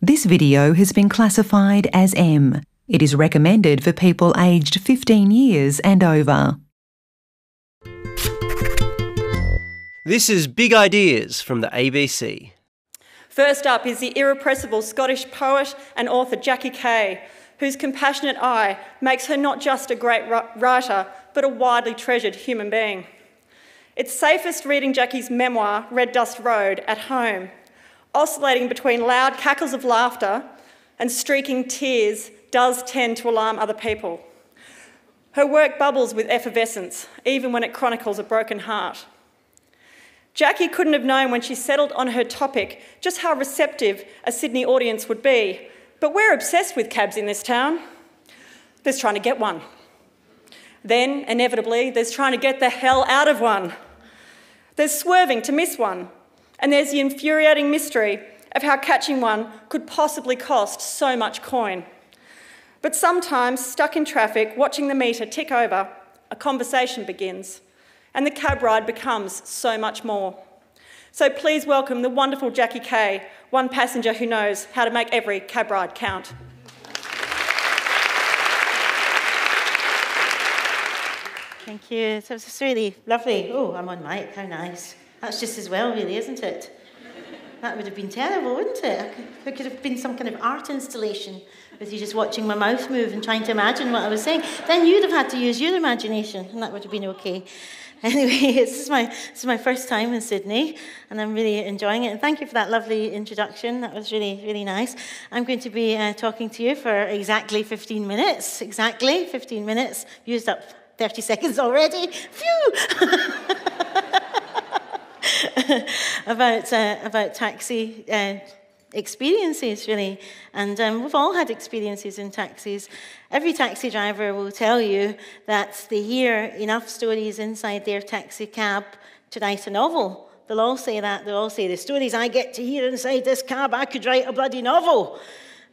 This video has been classified as M. It is recommended for people aged 15 years and over. This is Big Ideas from the ABC. First up is the irrepressible Scottish poet and author Jackie Kay, whose compassionate eye makes her not just a great writer, but a widely treasured human being. It's safest reading Jackie's memoir, Red Dust Road, at home, oscillating between loud cackles of laughter and streaking tears does tend to alarm other people. Her work bubbles with effervescence, even when it chronicles a broken heart. Jackie couldn't have known when she settled on her topic just how receptive a Sydney audience would be, but we're obsessed with cabs in this town. There's trying to get one. Then, inevitably, there's trying to get the hell out of one. There's swerving to miss one. And there's the infuriating mystery of how catching one could possibly cost so much coin. But sometimes, stuck in traffic, watching the meter tick over, a conversation begins, and the cab ride becomes so much more. So please welcome the wonderful Jackie Kay, one passenger who knows how to make every cab ride count. Thank you. So it's really lovely. Oh, I'm on mic. How nice. That's just as well, really, isn't it? That would have been terrible, wouldn't it? It could have been some kind of art installation with you just watching my mouth move and trying to imagine what I was saying. Then you'd have had to use your imagination, and that would have been okay. Anyway, this is my first time in Sydney, and I'm really enjoying it. And thank you for that lovely introduction. That was really, really nice. I'm going to be talking to you for exactly 15 minutes. Exactly 15 minutes. Used up 30 seconds already. Phew! about taxi experiences, really. And we've all had experiences in taxis. Every taxi driver will tell you that they hear enough stories inside their taxi cab to write a novel. They'll all say that. They'll all say, the stories I get to hear inside this cab, I could write a bloody novel.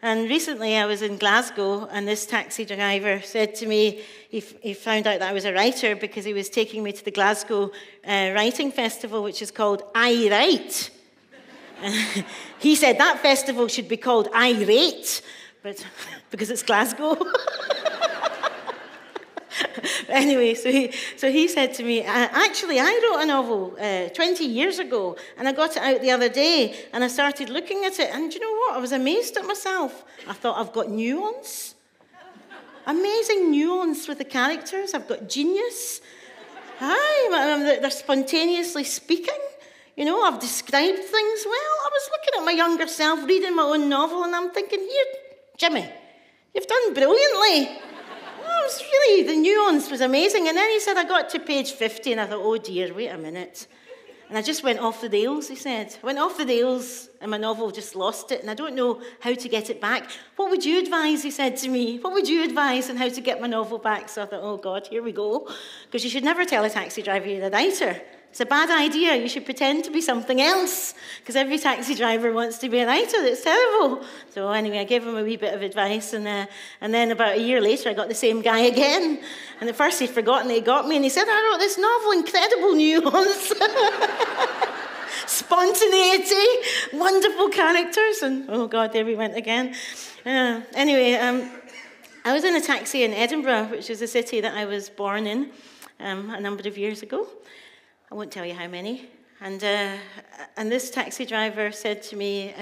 And recently I was in Glasgow, and this taxi driver said to me, he found out that I was a writer because he was taking me to the Glasgow Writing Festival, which is called I Write. He said that festival should be called I Rate, but because it's Glasgow. Anyway, so he said to me, actually, I wrote a novel 20 years ago, and I got it out the other day, and I started looking at it, and do you know what? I was amazed at myself. I thought, I've got nuance. Amazing nuance with the characters. I've got genius. They're spontaneously speaking. You know, I've described things well. I was looking at my younger self, reading my own novel, and I'm thinking, here, Jimmy, you've done brilliantly. Really, the nuance was amazing. And then he said, I got to page 50, and I thought, oh dear, wait a minute. And I just went off the rails, he said. I went off the rails, and my novel just lost it, and I don't know how to get it back. What would you advise, he said to me. What would you advise on how to get my novel back? So I thought, oh God, here we go. Because you should never tell a taxi driver you're a writer. It's a bad idea. You should pretend to be something else, because every taxi driver wants to be a writer. It's terrible. So anyway, I gave him a wee bit of advice, and then about a year later, I got the same guy again. And at first, he'd forgotten that he got me, and he said, I wrote this novel, incredible nuance, spontaneity, wonderful characters, and oh God, there we went again. Anyway, I was in a taxi in Edinburgh, which is a city that I was born in a number of years ago. I won't tell you how many. And this taxi driver said to me,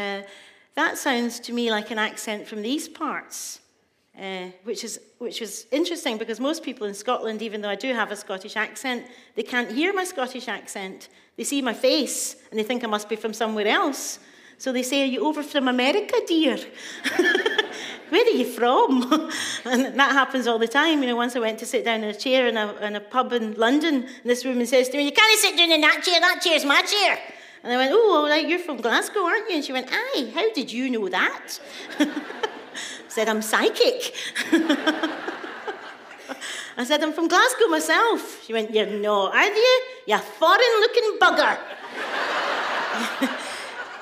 that sounds to me like an accent from these parts, which was interesting because most people in Scotland, even though I do have a Scottish accent, they can't hear my Scottish accent. They see my face and they think I must be from somewhere else. So they say, are you over from America, dear? Where are you from? And that happens all the time. You know, once I went to sit down in a chair in a pub in London, and this woman says to me, you can't sit down in that chair's my chair. And I went, oh, all right, you're from Glasgow, aren't you? And she went, aye, how did you know that? I said, I'm psychic. I said, I'm from Glasgow myself. She went, you're not, are you? You foreign-looking bugger.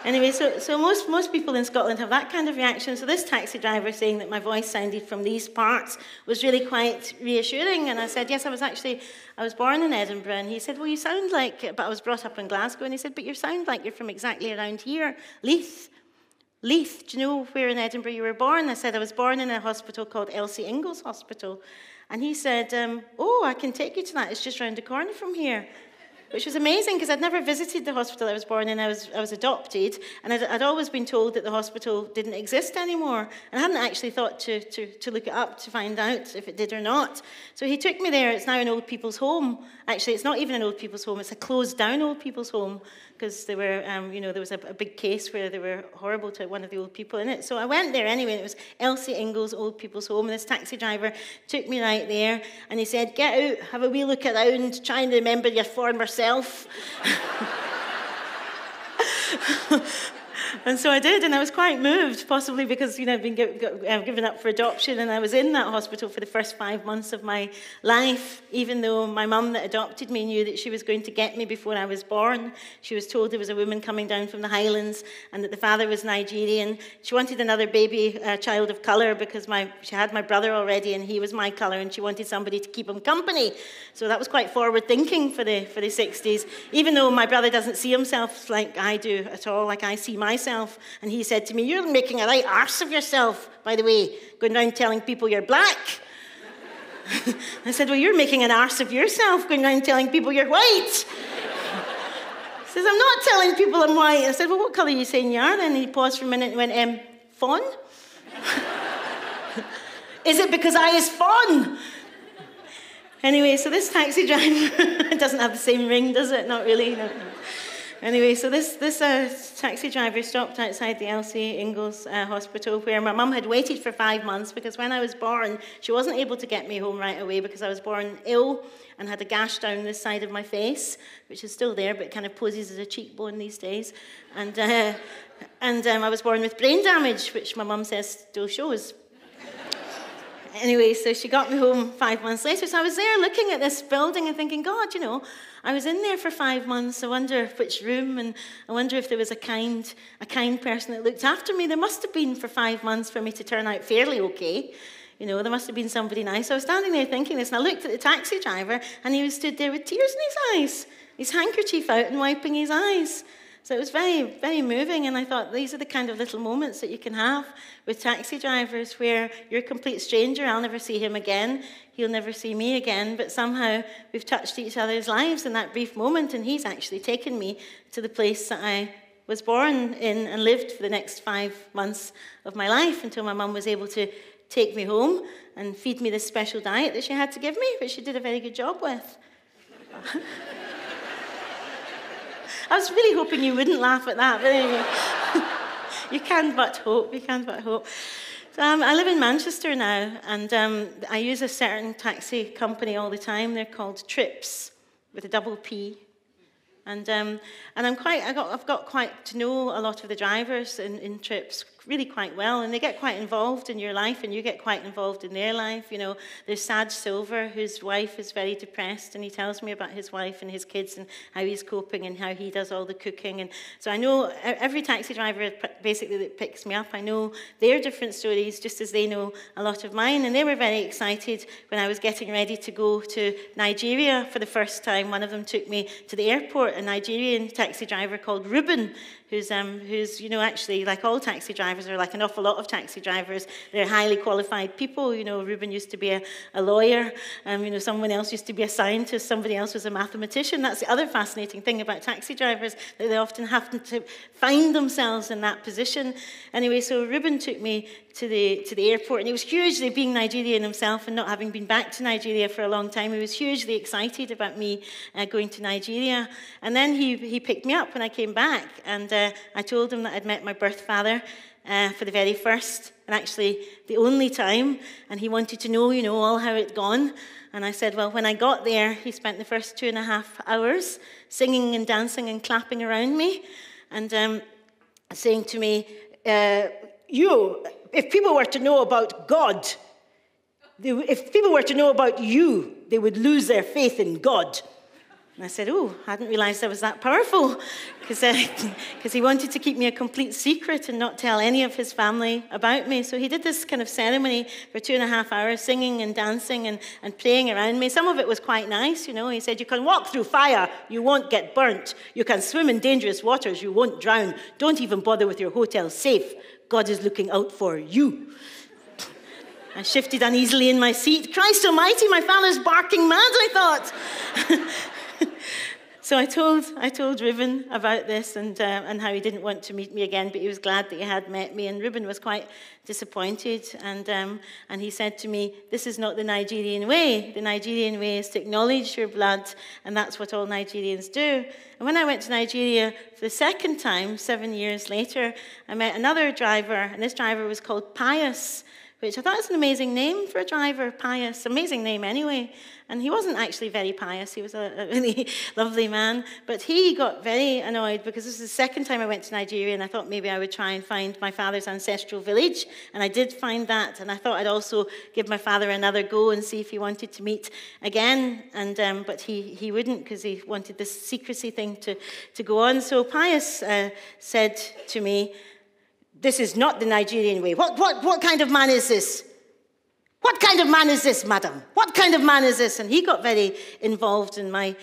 Anyway, so most people in Scotland have that kind of reaction. So this taxi driver saying that my voice sounded from these parts was really quite reassuring. And I said, yes, I was born in Edinburgh. And he said, well, you sound like, but I was brought up in Glasgow. And he said, but you sound like you're from exactly around here, Leith. Leith, do you know where in Edinburgh you were born? I said, I was born in a hospital called Elsie Ingalls Hospital. And he said, oh, I can take you to that. It's just round the corner from here. Which was amazing, because I'd never visited the hospital I was born in. I was adopted, and I'd always been told that the hospital didn't exist anymore. And I hadn't actually thought to look it up to find out if it did or not. So he took me there. It's now an old people's home. Actually, it's not even an old people's home. It's a closed-down old people's home, because there were, there was a big case where they were horrible to one of the old people in it. So I went there anyway, and it was Elsie Ingalls Old People's Home, and this taxi driver took me right there, and he said, get out, have a wee look around, try and remember your former self. And so I did, and I was quite moved, possibly because, I'd been given up for adoption, and I was in that hospital for the first 5 months of my life, even though my mum that adopted me knew that she was going to get me before I was born. She was told there was a woman coming down from the Highlands, and that the father was Nigerian. She wanted another baby child of colour, because she had my brother already, and he was my colour, and she wanted somebody to keep him company. So that was quite forward thinking for the 60s, even though my brother doesn't see himself like I do at all, like I see myself. And he said to me, you're making a right arse of yourself, by the way, going around telling people you're black. I said, well, you're making an arse of yourself, going around telling people you're white. He says, I'm not telling people I'm white. I said, well, what colour are you saying you are then? And he paused for a minute and went, fawn? Is it because I is fawn? Anyway, so this taxi driver doesn't have the same ring, does it? Not really, no. Anyway, so this taxi driver stopped outside the Elsie Ingalls Hospital, where my mum had waited for 5 months, because when I was born, she wasn't able to get me home right away, because I was born ill and had a gash down this side of my face, which is still there, but it kind of poses as a cheekbone these days. And I was born with brain damage, which my mum says still shows. Anyway, so she got me home 5 months later. So I was there looking at this building and thinking, God, I was in there for 5 months. I wonder which room, and I wonder if there was a kind person that looked after me. There must have been for 5 months for me to turn out fairly okay. There must have been somebody nice. So I was standing there thinking this, and I looked at the taxi driver, and he was stood there with tears in his eyes, his handkerchief out and wiping his eyes. So it was very, very moving, and I thought these are the kind of little moments that you can have with taxi drivers, where you're a complete stranger. I'll never see him again. He'll never see me again, but somehow we've touched each other's lives in that brief moment, and he's actually taken me to the place that I was born in and lived for the next 5 months of my life, until my mum was able to take me home and feed me this special diet that she had to give me, which she did a very good job with. I was really hoping you wouldn't laugh at that, but anyway. You can but hope, So, I live in Manchester now, and I use a certain taxi company all the time. They're called Trips, with a double P. And I've got quite to know a lot of the drivers in Trips really quite well, and they get quite involved in your life, and you get quite involved in their life. There's Saj Silver, whose wife is very depressed, and he tells me about his wife and his kids and how he's coping and how he does all the cooking. And so I know every taxi driver basically that picks me up, I know their different stories just as they know a lot of mine. And they were very excited when I was getting ready to go to Nigeria for the first time. One of them took me to the airport, a Nigerian taxi driver called Ruben, who's actually, like all taxi drivers, or like an awful lot of taxi drivers, they're highly qualified people. Ruben used to be a lawyer. Someone else used to be a scientist. Somebody else was a mathematician. That's the other fascinating thing about taxi drivers, that they often have to find themselves in that position. Anyway, so Ruben took me to the airport, and he was hugely, being Nigerian himself and not having been back to Nigeria for a long time, he was hugely excited about me going to Nigeria. And then he picked me up when I came back, and I told him that I'd met my birth father for the very first, and actually the only time, and he wanted to know, all how it'd gone. And I said, well, when I got there, he spent the first 2.5 hours singing and dancing and clapping around me, and saying to me, if people were to know about God, if people were to know about you, they would lose their faith in God. And I said, oh, I hadn't realised I was that powerful, because he wanted to keep me a complete secret and not tell any of his family about me. So he did this kind of ceremony for 2.5 hours, singing and dancing and playing around me. Some of it was quite nice, you know. He said, you can walk through fire, you won't get burnt. You can swim in dangerous waters, you won't drown. Don't even bother with your hotel safe. God is looking out for you. I shifted uneasily in my seat. Christ almighty, my father's barking mad, I thought. So I told Reuben about this and how he didn't want to meet me again, but he was glad that he had met me. And Reuben was quite disappointed, and he said to me, this is not the Nigerian way. The Nigerian way is to acknowledge your blood, and that's what all Nigerians do. And when I went to Nigeria for the second time, 7 years later, I met another driver, and this driver was called Pius, which I thought was an amazing name for a driver, Pius. Amazing name anyway. And he wasn't actually very pious. He was a really lovely man. But he got very annoyed because this is the second time I went to Nigeria, and I thought maybe I would try and find my father's ancestral village. And I did find that. And I thought I'd also give my father another go and see if he wanted to meet again. And but he wouldn't, because he wanted this secrecy thing to go on. So Pius said to me, this is not the Nigerian way. What kind of man is this? What kind of man is this, madam? What kind of man is this? And he got very involved in my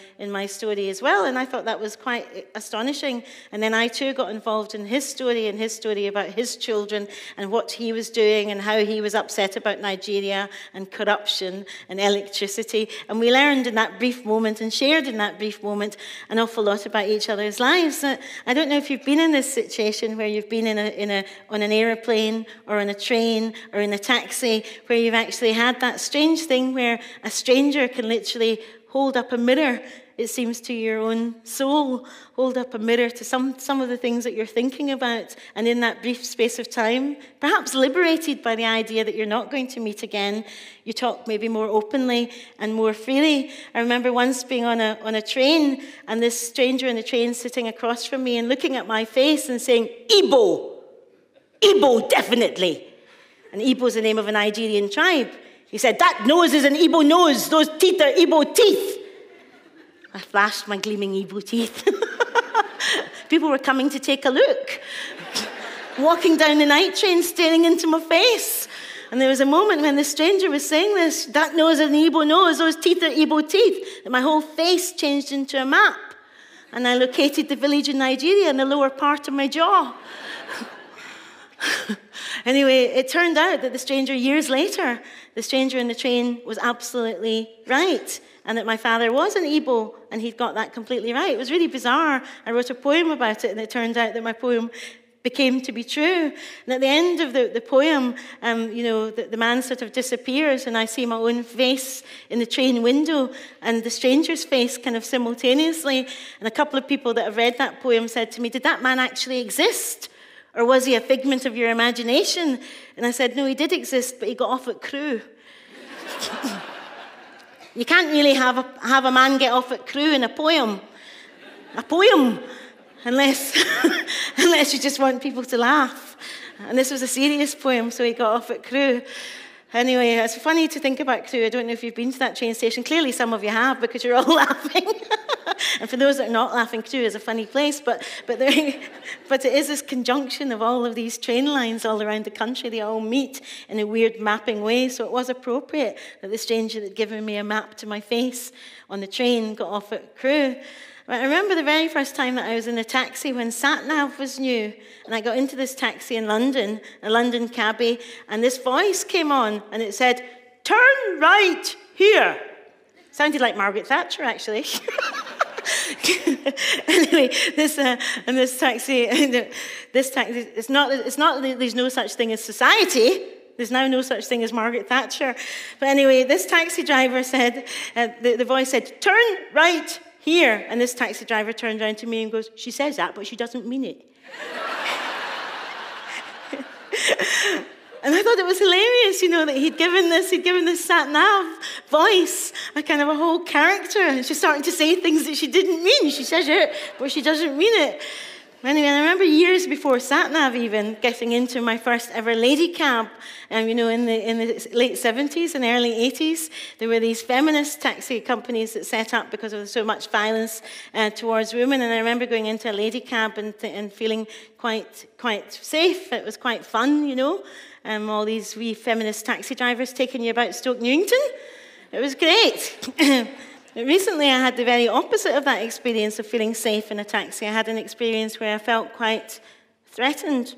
story as well, and I thought that was quite astonishing. And then I too got involved in his story about his children and what he was doing and how he was upset about Nigeria and corruption and electricity. And we learned in that brief moment and shared in that brief moment an awful lot about each other's lives. I don't know if you've been in this situation where you've been on an aeroplane or on a train or in a taxi where you've actually had that strange thing where a stranger can literally hold up a mirror, it seems, to your own soul, hold up a mirror to some of the things that you're thinking about, and in that brief space of time, perhaps liberated by the idea that you're not going to meet again, you talk maybe more openly and more freely. I remember once being on a train, and this stranger in the train sitting across from me and looking at my face and saying, Igbo! Igbo, definitely! And Igbo is the name of a Nigerian tribe. He said, that nose is an Igbo nose. Those teeth are Igbo teeth. I flashed my gleaming Igbo teeth. People were coming to take a look. Walking down the night train, staring into my face. And there was a moment when the stranger was saying this, that nose is an Igbo nose, those teeth are Igbo teeth, that my whole face changed into a map. And I located the village in Nigeria in the lower part of my jaw. Anyway, it turned out that the stranger, years later, the stranger in the train was absolutely right, and that my father was an Igbo, and he'd got that completely right. It was really bizarre. I wrote a poem about it, and it turned out that my poem became to be true. And at the end of the poem, the man sort of disappears, and I see my own face in the train window, and the stranger's face kind of simultaneously. And a couple of people that have read that poem said to me, did that man actually exist? Or was he a figment of your imagination? And I said, no, he did exist, but he got off at Crewe. You can't really have a man get off at Crewe in a poem. A poem, unless you just want people to laugh. And this was a serious poem, so he got off at Crewe. Anyway, it's funny to think about Crewe. I don't know if you've been to that train station. Clearly some of you have, because you're all laughing. And for those that are not laughing, Crewe is a funny place, but it is this conjunction of all of these train lines all around the country. They all meet in a weird mapping way, so it was appropriate that the stranger that had given me a map to my face on the train got off at Crewe. I remember the very first time that I was in a taxi when sat-nav was new, and I got into this taxi in London, a London cabbie, and this voice came on, and it said, turn right here. Sounded like Margaret Thatcher, actually. Anyway, this taxi, it's not that there's no such thing as society. There's now no such thing as Margaret Thatcher. But anyway, this taxi driver said, the voice said, turn right here. And this taxi driver turned around to me and goes, she says that, but she doesn't mean it. And I thought it was hilarious, that he'd given this sat-nav voice a kind of a whole character. And she's starting to say things that she didn't mean. She says it, but she doesn't mean it. Anyway, I remember years before sat-nav even getting into my first ever lady cab. You know, in the late 70s and early 80s, there were these feminist taxi companies that set up because there was so much violence towards women. And I remember going into a lady cab and feeling quite safe. It was quite fun, you know. All these wee feminist taxi drivers taking you about Stoke Newington. It was great. Recently, I had the very opposite of that experience of feeling safe in a taxi. I had an experience where I felt quite threatened.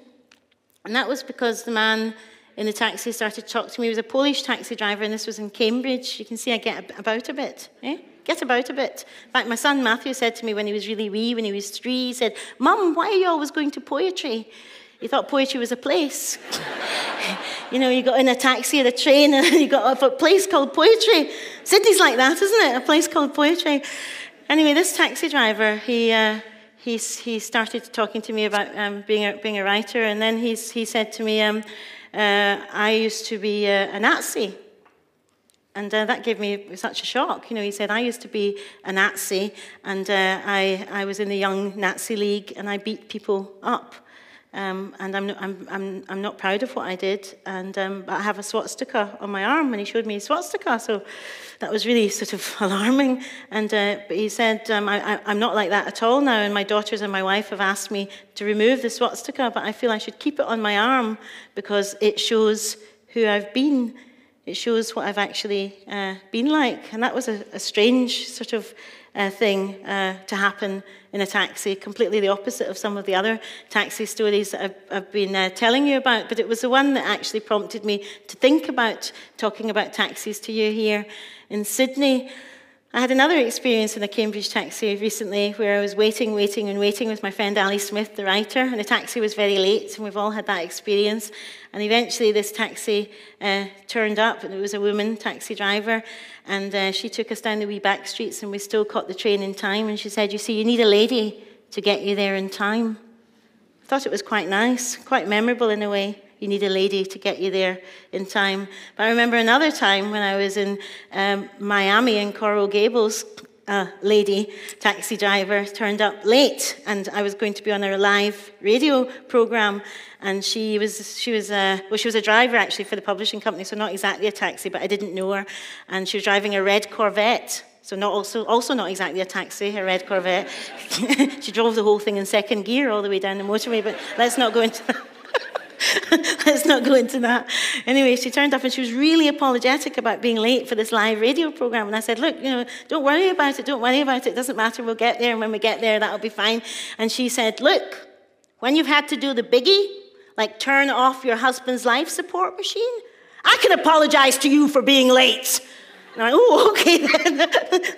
And that was because the man in the taxi started to talk to me. He was a Polish taxi driver, and this was in Cambridge. You can see I get about a bit. Get about a bit. In fact, my son Matthew said to me when he was really wee, when he was 3, he said, "Mum, why are you always going to poetry?" He thought poetry was a place. You know, you got in a taxi or a train and you got off a place called poetry. Sydney's like that, isn't it? A place called poetry. Anyway, this taxi driver, he started talking to me about being a writer, and then he said to me, I used to be a Nazi. And that gave me such a shock. You know, he said, I used to be a Nazi, and I was in the Young Nazi League, and I beat people up. And I'm not proud of what I did, but I have a swastika on my arm, and he showed me a swastika, so that was really sort of alarming. And but he said, I'm not like that at all now, and my daughters and my wife have asked me to remove the swastika, but I feel I should keep it on my arm because it shows who I've been. It shows what I've actually been like. And that was a strange sort of thing to happen in a taxi, completely the opposite of some of the other taxi stories that I've been telling you about. But it was the one that actually prompted me to think about talking about taxis to you here in Sydney. I had another experience in a Cambridge taxi recently where I was waiting with my friend Ali Smith, the writer, and the taxi was very late, and we've all had that experience. And eventually this taxi turned up, and it was a woman taxi driver, and she took us down the wee back streets, and we still caught the train in time, and she said, you see, you need a lady to get you there in time. I thought it was quite nice, quite memorable in a way. You need a lady to get you there in time. But I remember another time when I was in Miami in Coral Gables, a lady taxi driver turned up late, and I was going to be on a live radio program, and she was a driver actually for the publishing company, so not exactly a taxi, but I didn't know her, and she was driving a red Corvette. So also not exactly a taxi, a red Corvette. She drove the whole thing in second gear all the way down the motorway, but let's not go into that. Let's not go into that. Anyway, she turned up and she was really apologetic about being late for this live radio program. And I said, look, you know, don't worry about it. It doesn't matter. We'll get there. And when we get there, that'll be fine. And she said, look, when you've had to do the biggie, like turn off your husband's life support machine, I can apologize to you for being late. And I went, oh, okay then,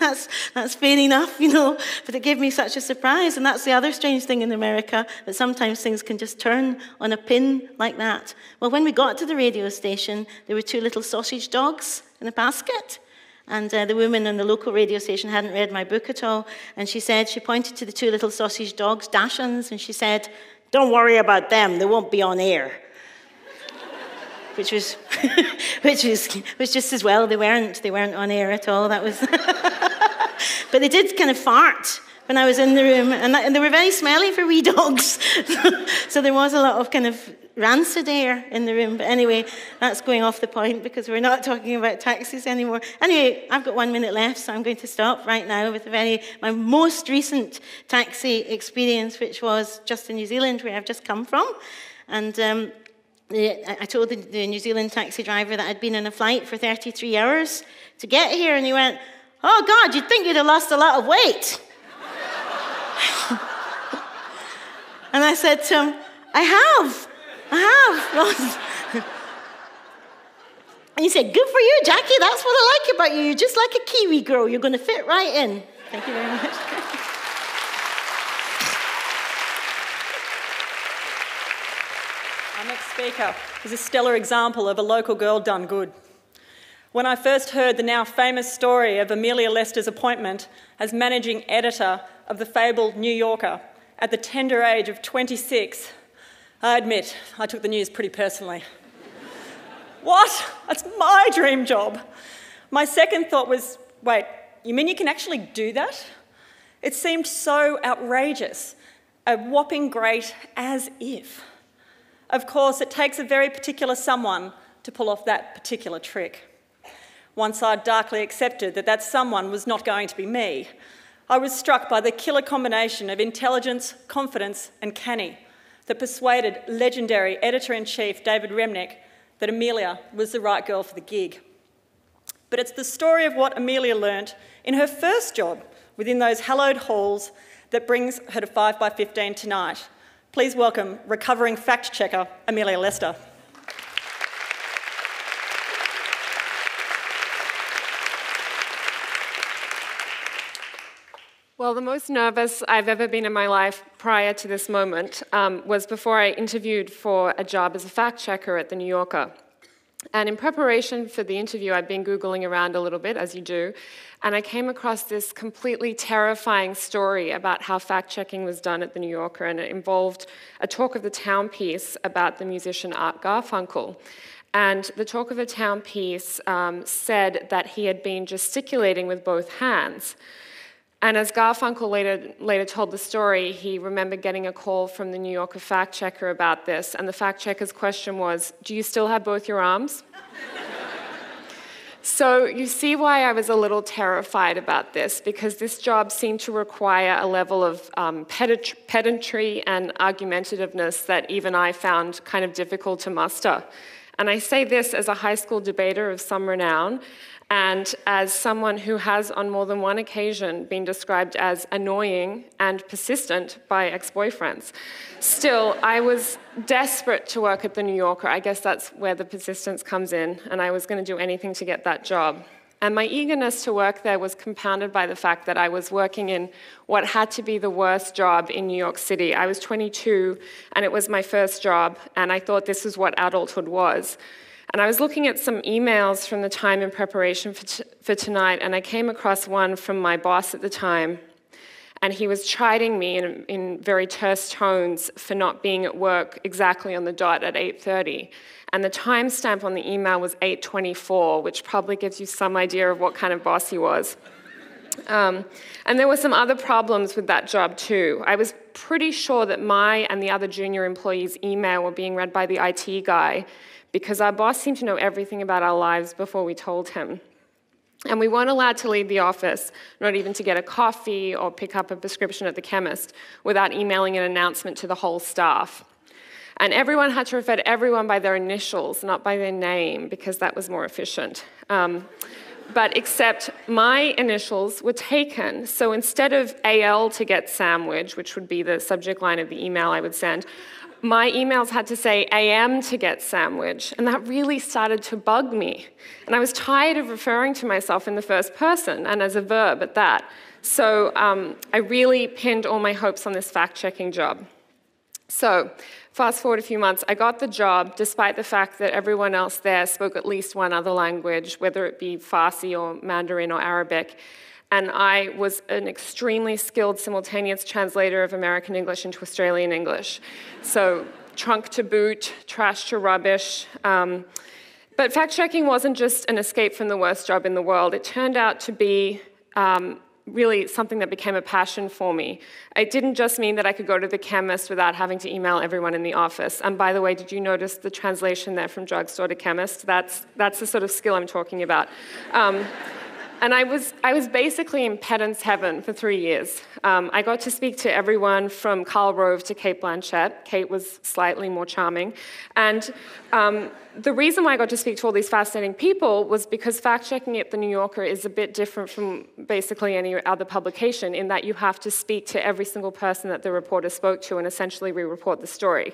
that's fair enough, you know. But it gave me such a surprise, and that's the other strange thing in America, that sometimes things can just turn on a pin like that. Well, when we got to the radio station, there were 2 little sausage dogs in a basket, and the woman on the local radio station hadn't read my book at all, and she pointed to the 2 little sausage dogs, Dachshunds, and she said, don't worry about them, they won't be on air. Which was just as well. They weren't on air at all. That was, but they did kind of fart when I was in the room, and they were very smelly for wee dogs. So there was a lot of kind of rancid air in the room. But anyway, that's going off the point because we're not talking about taxis anymore. Anyway, I've got 1 minute left, so I'm going to stop right now with my most recent taxi experience, which was just in New Zealand, where I've just come from, and. I told the New Zealand taxi driver that I'd been on a flight for 33 hours to get here, and he went, oh, God, you'd think you'd have lost a lot of weight. And I said to him, I have. And he said, good for you, Jackie, that's what I like about you. You're just like a Kiwi girl. You're going to fit right in. Thank you very much. Our next speaker is a stellar example of a local girl done good. When I first heard the now famous story of Amelia Lester's appointment as managing editor of the fabled New Yorker at the tender age of 26, I admit I took the news pretty personally. What? That's my dream job. My second thought was, wait, you mean you can actually do that? It seemed so outrageous. a whopping great as if. Of course, it takes a very particular someone to pull off that particular trick. Once I'd darkly accepted that that someone was not going to be me, I was struck by the killer combination of intelligence, confidence, and canny that persuaded legendary editor-in-chief David Remnick that Amelia was the right girl for the gig. But it's the story of what Amelia learnt in her first job within those hallowed halls that brings her to 5 by 15 tonight. Please welcome recovering fact-checker Amelia Lester. Well, the most nervous I've ever been in my life prior to this moment was before I interviewed for a job as a fact-checker at The New Yorker. And in preparation for the interview, I've been Googling around a little bit, as you do, and I came across this completely terrifying story about how fact-checking was done at The New Yorker, and it involved a Talk of the Town piece about the musician Art Garfunkel. And the Talk of the Town piece said that he had been gesticulating with both hands. And as Garfunkel later told the story, he remembered getting a call from the New Yorker fact-checker about this, and the fact-checker's question was, "Do you still have both your arms?" So you see why I was a little terrified about this, because this job seemed to require a level of pedantry and argumentativeness that even I found kind of difficult to muster. And I say this as a high school debater of some renown, and as someone who has on more than one occasion been described as annoying and persistent by ex-boyfriends. Still, I was desperate to work at The New Yorker. I guess that's where the persistence comes in, and I was going to do anything to get that job. And my eagerness to work there was compounded by the fact that I was working in what had to be the worst job in New York City. I was 22, and it was my first job, and I thought this is what adulthood was. And I was looking at some emails from the time in preparation for tonight, and I came across one from my boss at the time, and he was chiding me in very terse tones for not being at work exactly on the dot at 8:30. And the timestamp on the email was 8:24, which probably gives you some idea of what kind of boss he was. And there were some other problems with that job too. I was pretty sure that my and the other junior employees' email were being read by the IT guy, because our boss seemed to know everything about our lives before we told him. And we weren't allowed to leave the office, not even to get a coffee or pick up a prescription at the chemist, without emailing an announcement to the whole staff. And everyone had to refer to everyone by their initials, not by their name, because that was more efficient. But except my initials were taken. So instead of AL to get sandwich, which would be the subject line of the email I would send, my emails had to say AM to get sandwich, and that really started to bug me. And I was tired of referring to myself in the first person, and as a verb at that. So I really pinned all my hopes on this fact-checking job. So fast forward a few months, I got the job despite the fact that everyone else there spoke at least one other language, whether it be Farsi or Mandarin or Arabic. And I was an extremely skilled simultaneous translator of American English into Australian English. So trunk to boot, trash to rubbish. But fact-checking wasn't just an escape from the worst job in the world. It turned out to be really something that became a passion for me. It didn't just mean that I could go to the chemist without having to email everyone in the office. And by the way, did you notice the translation there from drugstore to chemist? That's the sort of skill I'm talking about. And I was basically in pedant's heaven for 3 years. I got to speak to everyone from Karl Rove to Cate Blanchett. Kate was slightly more charming. And the reason why I got to speak to all these fascinating people was because fact-checking at The New Yorker is a bit different from basically any other publication in that you have to speak to every single person that the reporter spoke to and essentially re-report the story.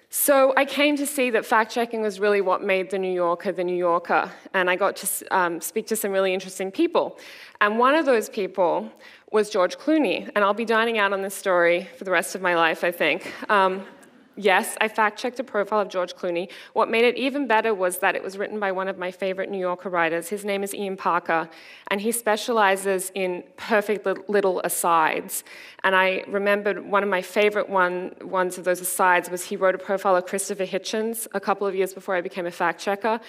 So I came to see that fact-checking was really what made The New Yorker, and I got to speak to some really interesting people. And one of those people was George Clooney, and I'll be dining out on this story for the rest of my life, I think. Yes, I fact-checked a profile of George Clooney. What made it even better was that it was written by one of my favorite New Yorker writers. His name is Ian Parker, and he specializes in perfect little asides. And I remembered one of my favorite ones of those asides was he wrote a profile of Christopher Hitchens a couple of years before I became a fact-checker.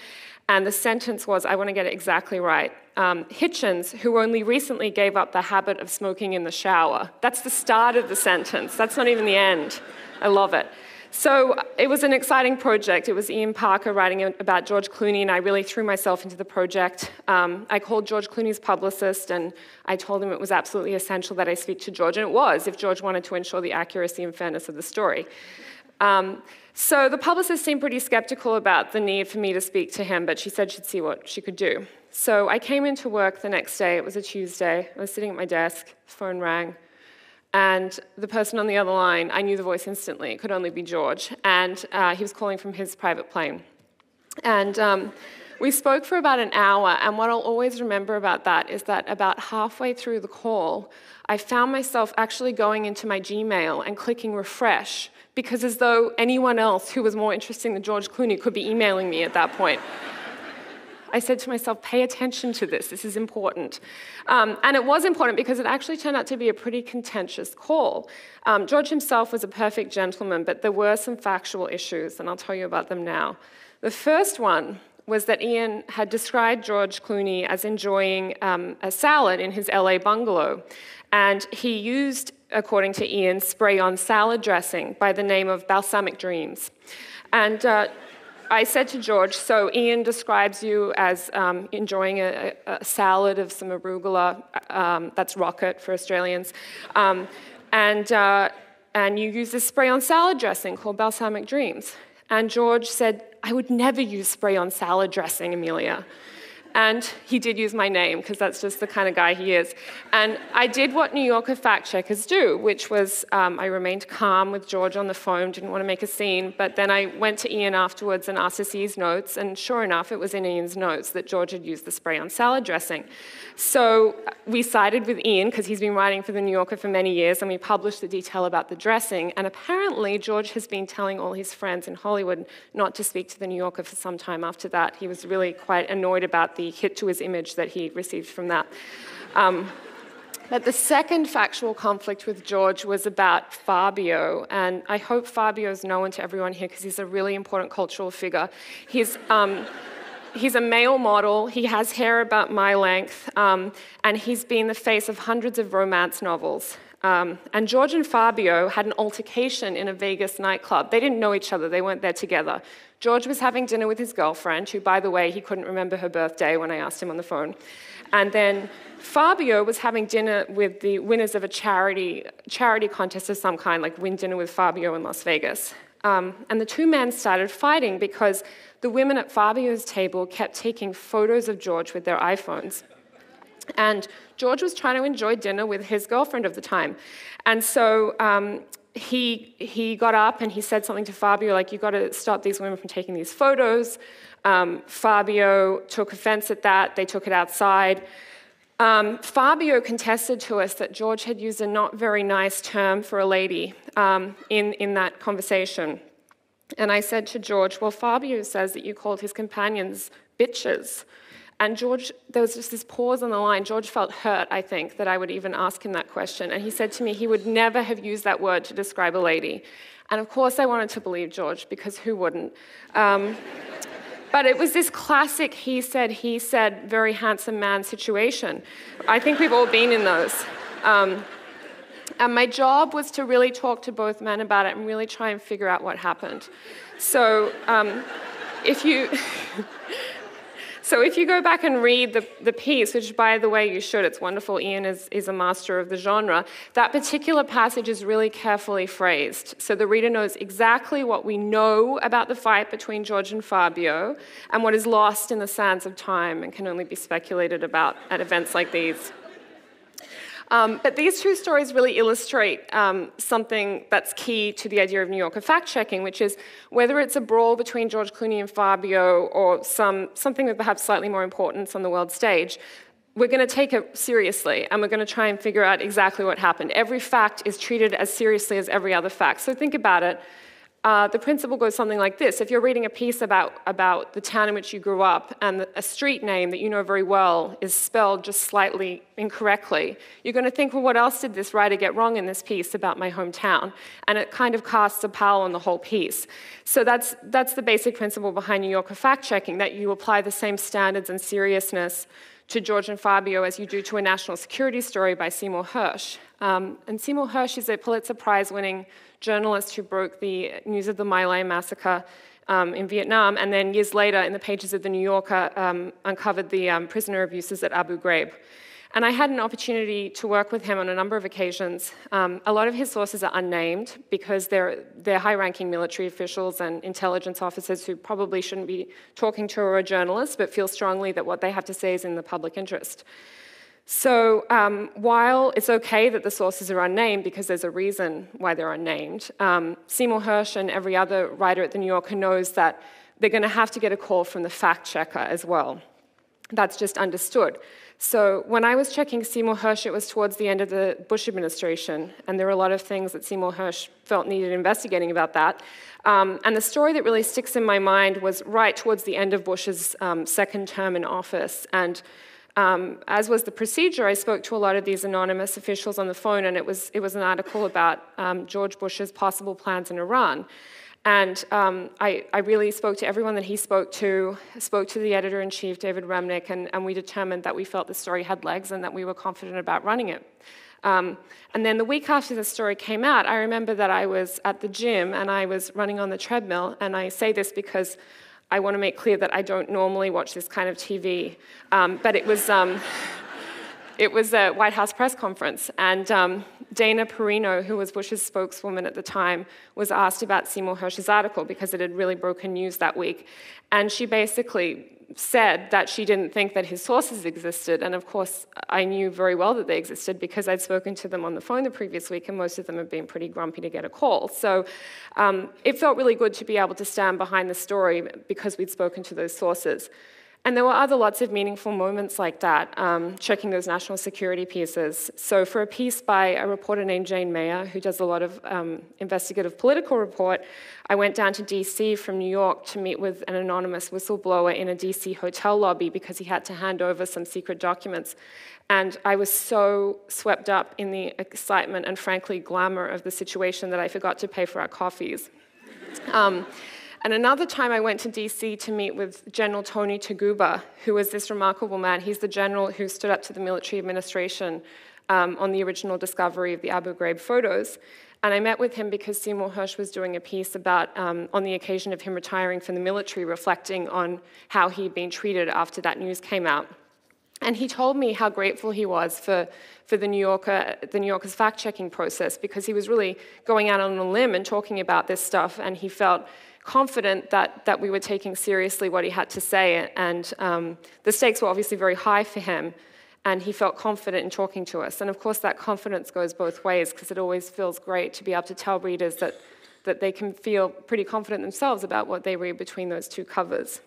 And the sentence was, I want to get it exactly right. Hitchens, who only recently gave up the habit of smoking in the shower. That's the start of the sentence. That's not even the end. I love it. So it was an exciting project. It was Ian Parker writing about George Clooney, and I really threw myself into the project. I called George Clooney's publicist, and I told him it was absolutely essential that I speak to George, and it was, if George wanted to ensure the accuracy and fairness of the story. So the publicist seemed pretty skeptical about the need for me to speak to him, but she said she'd see what she could do. So I came into work the next day. It was a Tuesday. I was sitting at my desk. The phone rang. And the person on the other line, I knew the voice instantly. It could only be George. And he was calling from his private plane. And we spoke for about an hour. And what I'll always remember about that is that about halfway through the call, I found myself actually going into my Gmail and clicking refresh, because as though anyone else who was more interesting than George Clooney could be emailing me at that point. I said to myself, pay attention to this. This is important. And it was important because it actually turned out to be a pretty contentious call. George himself was a perfect gentleman, but there were some factual issues, and I'll tell you about them now. The first one was that Ian had described George Clooney as enjoying a salad in his LA bungalow. And he used, according to Ian, spray-on salad dressing by the name of balsamic dreams. And I said to George, so Ian describes you as enjoying a salad of some arugula, that's rocket for Australians, and you use this spray-on salad dressing called balsamic dreams. And George said, I would never use spray-on salad dressing, Amelia. And he did use my name, because that's just the kind of guy he is. And I did what New Yorker fact-checkers do, which was I remained calm with George on the phone, didn't want to make a scene, but then I went to Ian afterwards and asked to see his notes, and sure enough, it was in Ian's notes that George had used the spray-on salad dressing. So we sided with Ian, because he's been writing for the New Yorker for many years, and we published the detail about the dressing, and apparently George has been telling all his friends in Hollywood not to speak to the New Yorker for some time after that. He was really quite annoyed about the hit to his image that he received from that. But the second factual conflict with George was about Fabio, and I hope Fabio's known to everyone here because he's a really important cultural figure. He's a male model, he has hair about my length, and he's been the face of hundreds of romance novels. And George and Fabio had an altercation in a Vegas nightclub. They didn't know each other, they weren't there together. George was having dinner with his girlfriend, who, by the way, he couldn't remember her birthday when I asked him on the phone. And then Fabio was having dinner with the winners of a charity contest of some kind, like Win Dinner with Fabio in Las Vegas. And the two men started fighting because the women at Fabio's table kept taking photos of George with their iPhones. And George was trying to enjoy dinner with his girlfriend of the time. And so he got up and he said something to Fabio, like, you've got to stop these women from taking these photos. Fabio took offense at that. They took it outside. Fabio contested to us that George had used a not very nice term for a lady in that conversation. And I said to George, well, Fabio says that you called his companions bitches. And George, there was just this pause on the line. George felt hurt, I think, that I would even ask him that question. And he said to me he would never have used that word to describe a lady. And of course I wanted to believe George, because who wouldn't? But it was this classic he said, very handsome man situation. I think we've all been in those. And my job was to really talk to both men about it and really try and figure out what happened. So if you go back and read the piece, which, by the way, you should, it's wonderful, Ian is a master of the genre, that particular passage is really carefully phrased. So the reader knows exactly what we know about the fight between George and Fabio and what is lost in the sands of time and can only be speculated about at events like these. But these two stories really illustrate something that's key to the idea of New Yorker fact-checking, which is whether it's a brawl between George Clooney and Fabio or something with perhaps slightly more importance on the world stage, we're going to take it seriously, and we're going to try and figure out exactly what happened. Every fact is treated as seriously as every other fact. So think about it. The principle goes something like this. If you're reading a piece about the town in which you grew up and a street name that you know very well is spelled just slightly incorrectly, you're going to think, well, what else did this writer get wrong in this piece about my hometown? And it kind of casts a pall on the whole piece. So that's the basic principle behind New Yorker fact-checking, that you apply the same standards and seriousness to George and Fabio as you do to a national security story by Seymour Hersh. And Seymour Hersh is a Pulitzer Prize-winning journalist who broke the news of the My Lai massacre in Vietnam, and then years later, in the pages of The New Yorker, uncovered the prisoner abuses at Abu Ghraib. And I had an opportunity to work with him on a number of occasions. A lot of his sources are unnamed because they're high-ranking military officials and intelligence officers who probably shouldn't be talking to a journalist, but feel strongly that what they have to say is in the public interest. So while it's okay that the sources are unnamed because there's a reason why they're unnamed, Seymour Hersh and every other writer at The New Yorker knows that they're going to have to get a call from the fact-checker as well. That's just understood. So when I was checking Seymour Hersh, it was towards the end of the Bush administration, and there were a lot of things that Seymour Hersh felt needed investigating about that. And the story that really sticks in my mind was right towards the end of Bush's second term in office. And as was the procedure, I spoke to a lot of these anonymous officials on the phone, and it was an article about George Bush's possible plans in Iran. And I really spoke to everyone that he spoke to the editor-in-chief, David Remnick, and we determined that we felt the story had legs and that we were confident about running it. And then the week after the story came out, I remember that I was at the gym and I was running on the treadmill, and I say this because I want to make clear that I don't normally watch this kind of TV, but it was a White House press conference, and Dana Perino, who was Bush's spokeswoman at the time, was asked about Seymour Hersh's article because it had really broken news that week. And she basically said that she didn't think that his sources existed. And of course, I knew very well that they existed because I'd spoken to them on the phone the previous week, and most of them had been pretty grumpy to get a call. So it felt really good to be able to stand behind the story because we'd spoken to those sources. And there were other lots of meaningful moments like that, checking those national security pieces. So for a piece by a reporter named Jane Mayer, who does a lot of investigative political report, I went down to DC from New York to meet with an anonymous whistleblower in a DC hotel lobby because he had to hand over some secret documents. And I was so swept up in the excitement and, frankly, glamour of the situation that I forgot to pay for our coffees. And another time I went to DC to meet with General Tony Taguba, who was this remarkable man. He's the general who stood up to the military administration on the original discovery of the Abu Ghraib photos. And I met with him because Seymour Hersh was doing a piece about, on the occasion of him retiring from the military, reflecting on how he'd been treated after that news came out. And he told me how grateful he was for the New Yorker's fact-checking process, because he was really going out on a limb and talking about this stuff, and he felt confident that we were taking seriously what he had to say, and the stakes were obviously very high for him, and he felt confident in talking to us. And of course, that confidence goes both ways, because it always feels great to be able to tell readers that they can feel pretty confident themselves about what they read between those two covers.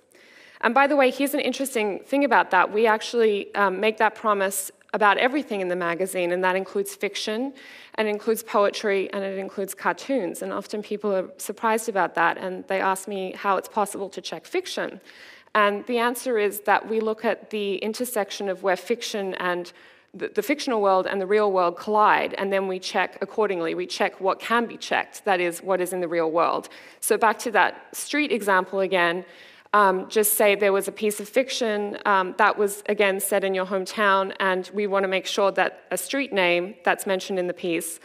And by the way, here's an interesting thing about that. We actually make that promise about everything in the magazine, and that includes fiction, and it includes poetry, and it includes cartoons. And often people are surprised about that, and they ask me how it's possible to check fiction. And the answer is that we look at the intersection of where fiction and the fictional world and the real world collide, and then we check accordingly. We check what can be checked, that is, what is in the real world. So back to that street example again, just say there was a piece of fiction that was, again, set in your hometown, and we want to make sure that a street name that's mentioned in the piece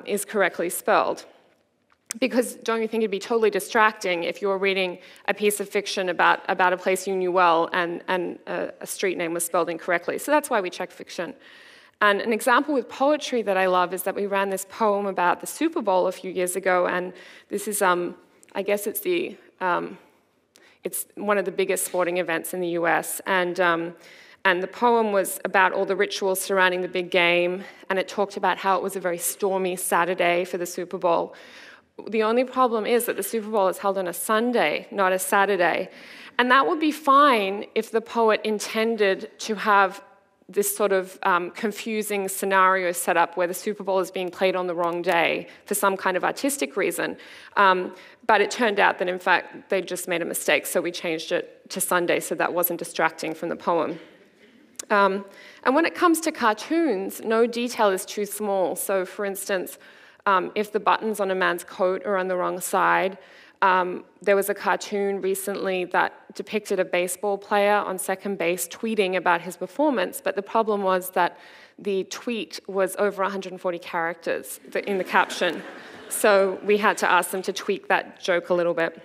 is correctly spelled. Because don't you think it'd be totally distracting if you were reading a piece of fiction about a place you knew well and a street name was spelled incorrectly? So that's why we check fiction. And an example with poetry that I love is that we ran this poem about the Super Bowl a few years ago, and this is, I guess it's one of the biggest sporting events in the US, and the poem was about all the rituals surrounding the big game, and it talked about how it was a very stormy Saturday for the Super Bowl. The only problem is that the Super Bowl is held on a Sunday, not a Saturday, and that would be fine if the poet intended to have this sort of confusing scenario set up where the Super Bowl is being played on the wrong day for some kind of artistic reason. But it turned out that, in fact, they just made a mistake, so we changed it to Sunday so that wasn't distracting from the poem. And when it comes to cartoons, no detail is too small. So, for instance, if the buttons on a man's coat are on the wrong side, there was a cartoon recently that depicted a baseball player on second base tweeting about his performance, but the problem was that the tweet was over 140 characters in the caption. So we had to ask them to tweak that joke a little bit.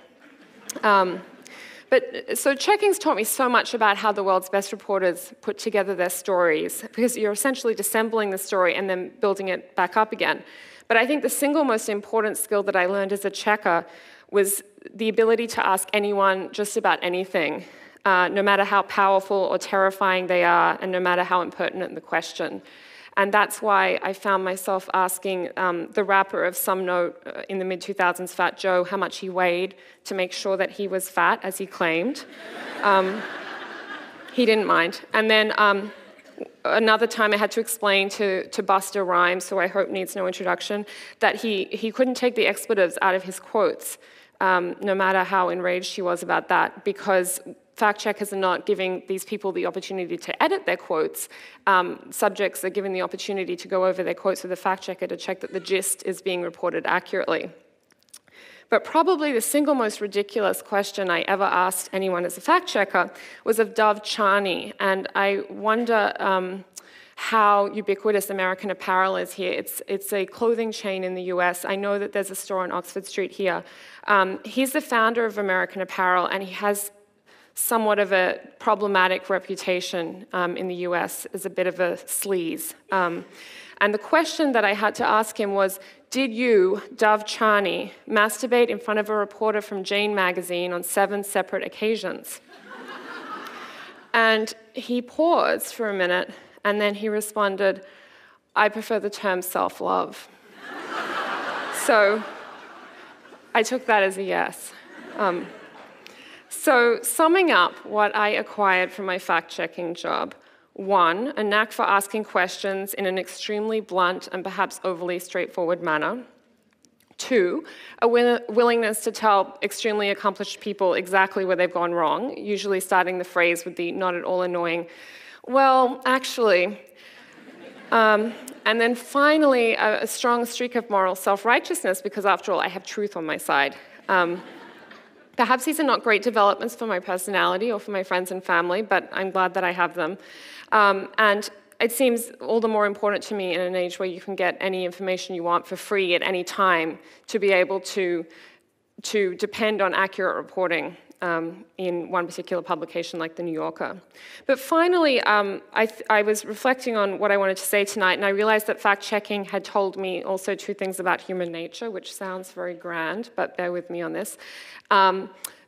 So checking's taught me so much about how the world's best reporters put together their stories, because you're essentially dissembling the story and then building it back up again. But I think the single most important skill that I learned as a checker was the ability to ask anyone just about anything, no matter how powerful or terrifying they are, and no matter how impertinent the question. And that's why I found myself asking the rapper of some note in the mid-2000s, Fat Joe, how much he weighed to make sure that he was fat, as he claimed. He didn't mind. And then another time I had to explain to Busta Rhymes, who I hope needs no introduction, that he couldn't take the expletives out of his quotes, no matter how enraged he was about that, because fact checkers are not giving these people the opportunity to edit their quotes. Subjects are given the opportunity to go over their quotes with a fact checker to check that the gist is being reported accurately. But probably the single most ridiculous question I ever asked anyone as a fact checker was of Dove Charney, and I wonder how ubiquitous American Apparel is here. It's a clothing chain in the US. I know that there's a store on Oxford Street here. He's the founder of American Apparel, and he has somewhat of a problematic reputation in the US as a bit of a sleaze. And the question that I had to ask him was, did you, Dove Charney, masturbate in front of a reporter from Jane magazine on 7 separate occasions? And he paused for a minute, and then he responded, I prefer the term self-love. So I took that as a yes. So summing up what I acquired from my fact-checking job: 1, a knack for asking questions in an extremely blunt and perhaps overly straightforward manner. 2, a willingness to tell extremely accomplished people exactly where they've gone wrong, usually starting the phrase with the not at all annoying, well, actually. And then finally, a strong streak of moral self-righteousness, because after all, I have truth on my side. Perhaps these are not great developments for my personality or for my friends and family, but I'm glad that I have them. And it seems all the more important to me in an age where you can get any information you want for free at any time to be able to depend on accurate reporting in one particular publication like The New Yorker. But finally, I was reflecting on what I wanted to say tonight, and I realized that fact-checking had told me also 2 things about human nature, which sounds very grand, but bear with me on this.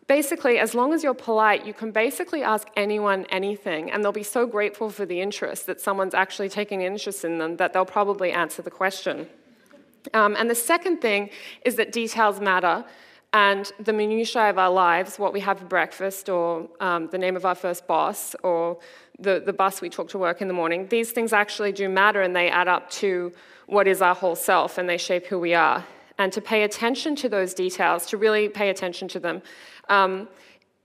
Basically, as long as you're polite, you can basically ask anyone anything, and they'll be so grateful for the interest that someone's actually taking an interest in them that they'll probably answer the question. And the second thing is that details matter, and the minutiae of our lives, what we have for breakfast, or the name of our first boss, or the bus we took to work in the morning, these things actually do matter, and they add up to what is our whole self, and they shape who we are. And to pay attention to those details, to really pay attention to them,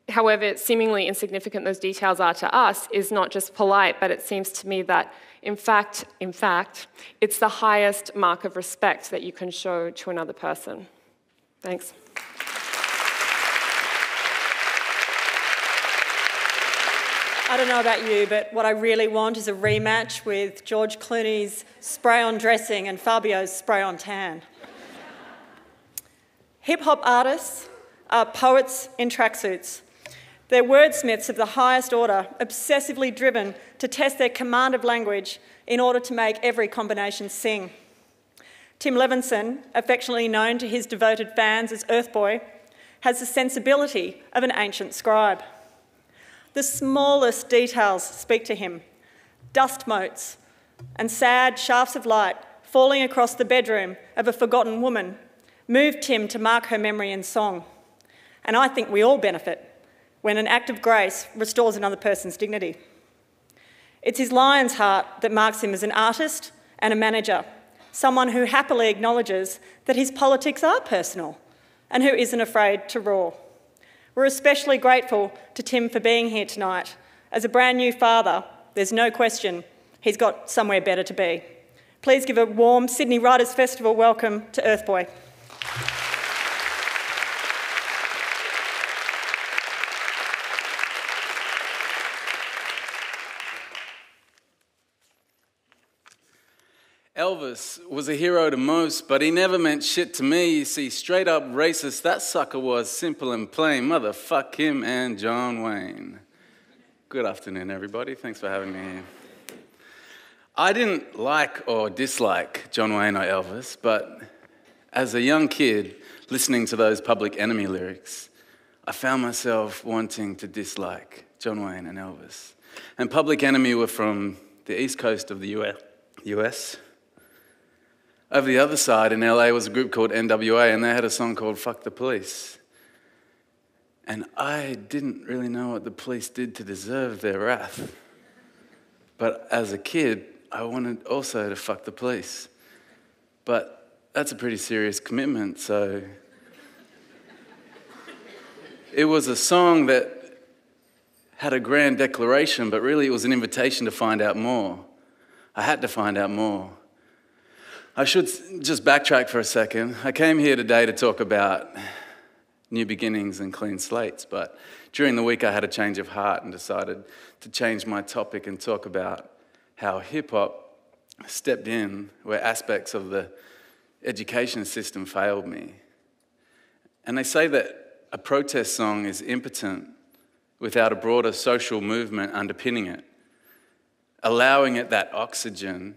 however seemingly insignificant those details are to us, is not just polite, but it seems to me that, in fact, it's the highest mark of respect that you can show to another person. Thanks. I don't know about you, but what I really want is a rematch with George Clooney's spray-on dressing and Fabio's spray-on tan. Hip-hop artists are poets in tracksuits. They're wordsmiths of the highest order, obsessively driven to test their command of language in order to make every combination sing. Tim Levinson, affectionately known to his devoted fans as Urthboy, has the sensibility of an ancient scribe. The smallest details speak to him. Dust motes and sad shafts of light falling across the bedroom of a forgotten woman moved Tim to mark her memory in song. And I think we all benefit when an act of grace restores another person's dignity. It's his lion's heart that marks him as an artist and a manager, someone who happily acknowledges that his politics are personal and who isn't afraid to roar. We're especially grateful to Tim for being here tonight. As a brand new father, there's no question he's got somewhere better to be. Please give a warm Sydney Writers' Festival welcome to Urthboy. Elvis was a hero to most, but he never meant shit to me. You see, straight up racist, that sucker was, simple and plain. Motherfuck him and John Wayne. Good afternoon, everybody. Thanks for having me here. I didn't like or dislike John Wayne or Elvis, but as a young kid listening to those Public Enemy lyrics, I found myself wanting to dislike John Wayne and Elvis. And Public Enemy were from the east coast of the US. Over the other side in LA was a group called NWA, and they had a song called Fuck the Police. And I didn't really know what the police did to deserve their wrath. But as a kid, I wanted also to fuck the police. But that's a pretty serious commitment, so... It was a song that had a grand declaration, but really it was an invitation to find out more. I had to find out more. I should just backtrack for a second. I came here today to talk about new beginnings and clean slates, but during the week I had a change of heart and decided to change my topic and talk about how hip-hop stepped in where aspects of the education system failed me. And they say that a protest song is impotent without a broader social movement underpinning it, allowing it that oxygen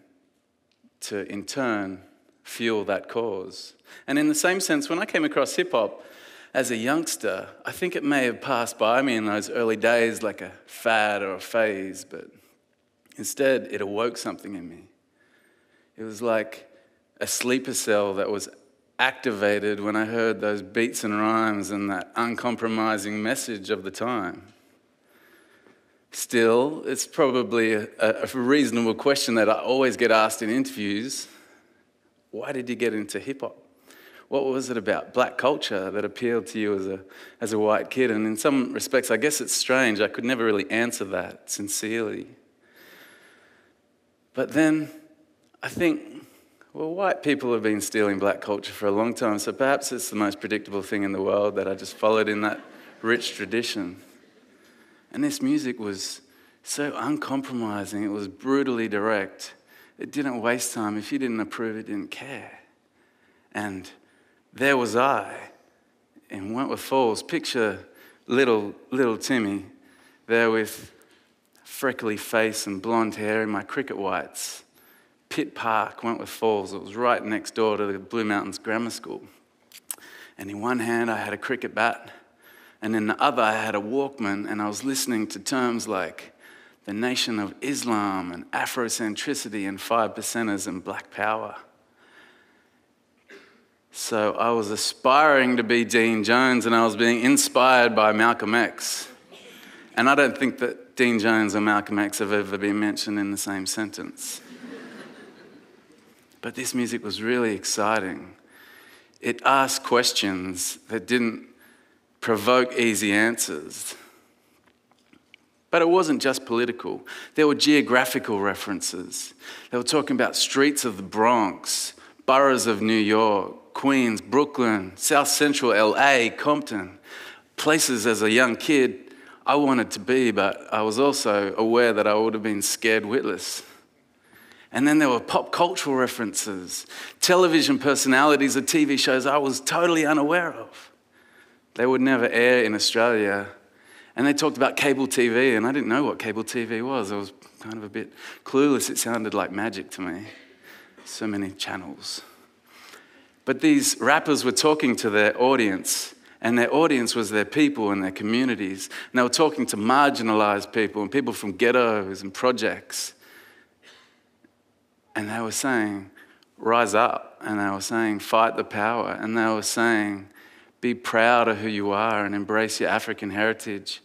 to, in turn, fuel that cause. And in the same sense, when I came across hip-hop as a youngster, I think it may have passed by me in those early days like a fad or a phase, but instead it awoke something in me. It was like a sleeper cell that was activated when I heard those beats and rhymes and that uncompromising message of the time. Still, it's probably a reasonable question that I always get asked in interviews. Why did you get into hip-hop? What was it about black culture that appealed to you as a white kid? And in some respects, I guess it's strange. I could never really answer that sincerely. But then I think, well, white people have been stealing black culture for a long time, so perhaps it's the most predictable thing in the world that I just followed in that rich tradition. And this music was so uncompromising, it was brutally direct. It didn't waste time. If you didn't approve, it didn't care. And there was I in Wentworth Falls. Picture little Timmy there with freckly face and blonde hair in my cricket whites. Pitt Park, Wentworth Falls. It was right next door to the Blue Mountains Grammar School. And in one hand, I had a cricket bat. And in the other, I had a Walkman, and I was listening to terms like the Nation of Islam and Afrocentricity and 5%ers and Black Power. So I was aspiring to be Dean Jones, and I was being inspired by Malcolm X. And I don't think that Dean Jones or Malcolm X have ever been mentioned in the same sentence. But this music was really exciting. It asked questions that didn't provoke easy answers. But it wasn't just political. There were geographical references. They were talking about streets of the Bronx, boroughs of New York, Queens, Brooklyn, South Central LA, Compton, places as a young kid I wanted to be, but I was also aware that I would have been scared witless. And then there were pop cultural references, television personalities of TV shows I was totally unaware of. They would never air in Australia. And they talked about cable TV, and I didn't know what cable TV was. I was kind of a bit clueless. It sounded like magic to me. So many channels. But these rappers were talking to their audience, and their audience was their people and their communities. And they were talking to marginalized people and people from ghettos and projects. And they were saying, rise up. And they were saying, fight the power. And they were saying, be proud of who you are and embrace your African heritage.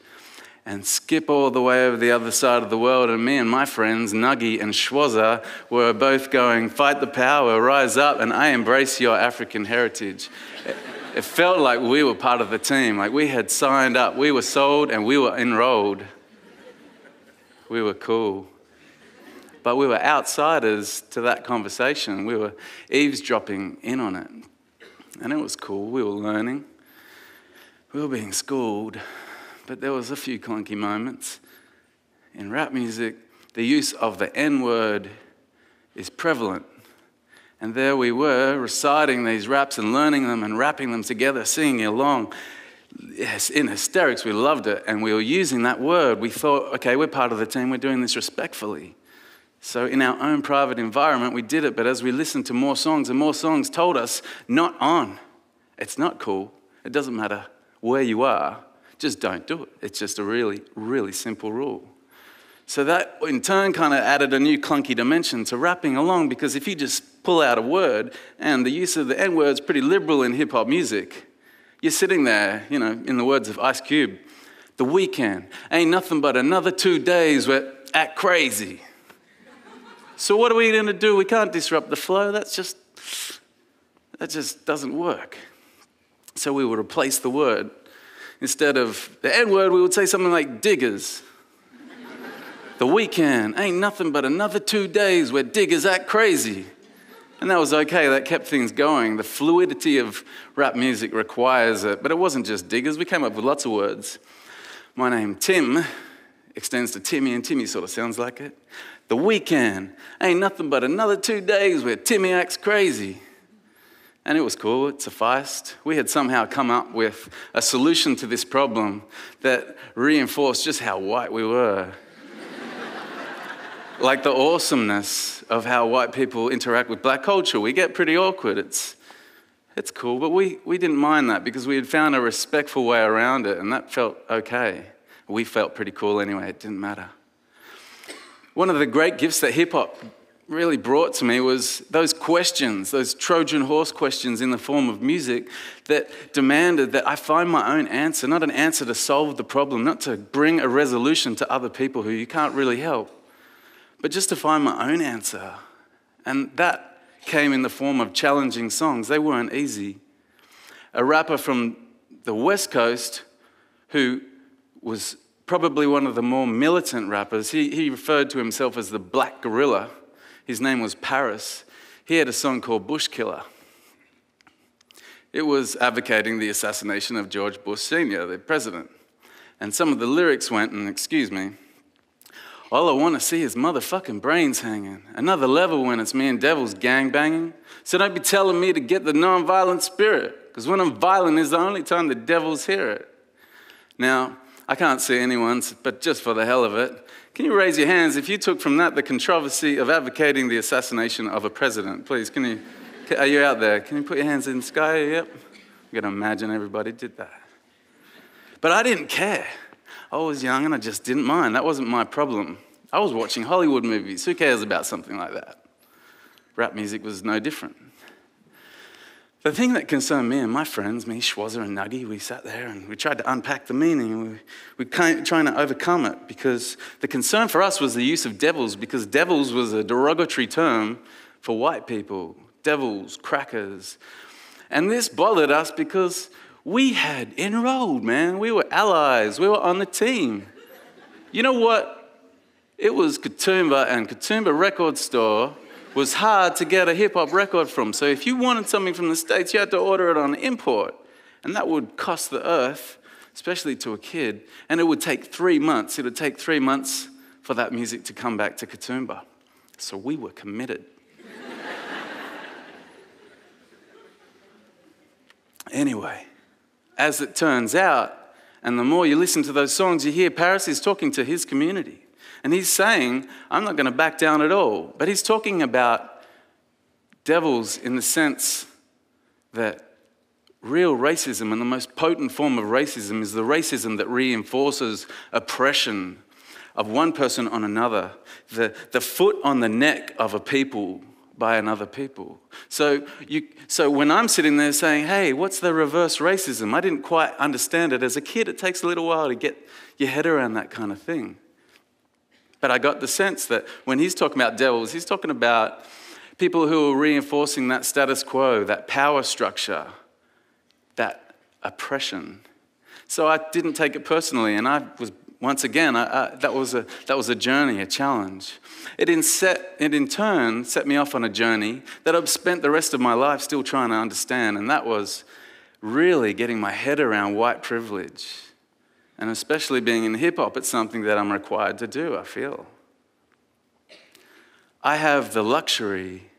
and skip all the way over the other side of the world. And me and my friends, Nuggie and Schwazza, were both going, fight the power, rise up, and I embrace your African heritage. It felt like we were part of the team, like we had signed up, we were sold and we were enrolled. We were cool. But we were outsiders to that conversation. We were eavesdropping in on it. And it was cool, we were learning. We were being schooled, but there was a few clunky moments. In rap music, the use of the N-word is prevalent. And there we were, reciting these raps and learning them and rapping them together, singing along. Yes, in hysterics, we loved it. And we were using that word. We thought, okay, we're part of the team, we're doing this respectfully. So in our own private environment, we did it. But as we listened to more songs and more songs told us, not on. It's not cool. It doesn't matter where you are. Just don't do it. It's just a really, really simple rule. So that, in turn, kind of added a new clunky dimension to rapping along, because if you just pull out a word, and the use of the N-word's pretty liberal in hip-hop music, you're sitting there, you know, in the words of Ice Cube, the weekend ain't nothing but another 2 days we're act crazy. So what are we going to do? We can't disrupt the flow. That just doesn't work. So we would replace the word. Instead of the N-word, we would say something like diggers. The weekend ain't nothing but another 2 days where diggers act crazy. And that was okay, that kept things going. The fluidity of rap music requires it. But it wasn't just diggers, we came up with lots of words. My name, Tim, extends to Timmy, and Timmy sort of sounds like it. The weekend ain't nothing but another 2 days where Timmy acts crazy. And it was cool, it sufficed. We had somehow come up with a solution to this problem that reinforced just how white we were. Like the awesomeness of how white people interact with black culture. We get pretty awkward. It's cool, but we didn't mind that because we had found a respectful way around it, and that felt okay. We felt pretty cool anyway, it didn't matter. One of the great gifts that hip-hop really brought to me was those questions, those Trojan horse questions in the form of music that demanded that I find my own answer, not an answer to solve the problem, not to bring a resolution to other people who you can't really help, but just to find my own answer. And that came in the form of challenging songs. They weren't easy. A rapper from the West Coast who was probably one of the more militant rappers, he referred to himself as the Black Gorilla. His name was Paris. He had a song called Bush Killer. It was advocating the assassination of George Bush Sr., the president. And some of the lyrics went, and excuse me, all I want to see is motherfucking brains hanging. Another level when it's me and devils gangbanging. So don't be telling me to get the non-violent spirit, because when I'm violent is the only time the devils hear it. Now, I can't see anyone, but just for the hell of it, can you raise your hands if you took from that the controversy of advocating the assassination of a president? Please, are you out there? Can you put your hands in the sky? Yep. I'm going to imagine everybody did that. But I didn't care. I was young and I just didn't mind. That wasn't my problem. I was watching Hollywood movies. Who cares about something like that? Rap music was no different. The thing that concerned me and my friends, me, Schwazza and Nuggie, we sat there and we tried to unpack the meaning. We were trying to overcome it because the concern for us was the use of devils, because devils was a derogatory term for white people. Devils, crackers. And this bothered us because we had enrolled, man. We were allies. We were on the team. You know what? It was Katoomba, and Katoomba Record Store was hard to get a hip-hop record from. So if you wanted something from the States, you had to order it on import. And that would cost the earth, especially to a kid. And it would take 3 months. It would take 3 months for that music to come back to Katoomba. So we were committed. Anyway, as it turns out, and the more you listen to those songs, you hear Paris is talking to his community. And he's saying, I'm not going to back down at all. But he's talking about devils in the sense that real racism, and the most potent form of racism, is the racism that reinforces oppression of one person on another. The foot on the neck of a people by another people. So when I'm sitting there saying, hey, what's the reverse racism? I didn't quite understand it. As a kid, it takes a little while to get your head around that kind of thing. But I got the sense that when he's talking about devils, he's talking about people who are reinforcing that status quo, that power structure, that oppression. So I didn't take it personally, and I was, once again, that was a journey, a challenge. It in turn set me off on a journey that I've spent the rest of my life still trying to understand, and that was really getting my head around white privilege. And especially being in hip-hop, it's something that I'm required to do, I feel. I have the luxury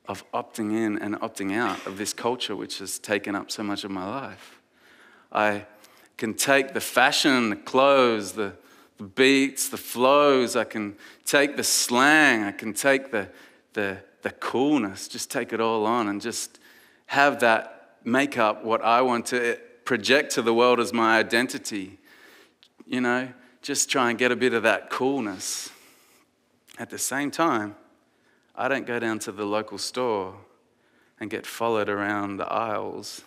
of opting in and opting out of this culture which has taken up so much of my life. I can take the fashion, the clothes, the beats, the flows, I can take the slang, I can take the coolness, just take it all on and just have that make up what I want to project to the world as my identity. You know, just try and get a bit of that coolness. At the same time, I don't go down to the local store and get followed around the aisles.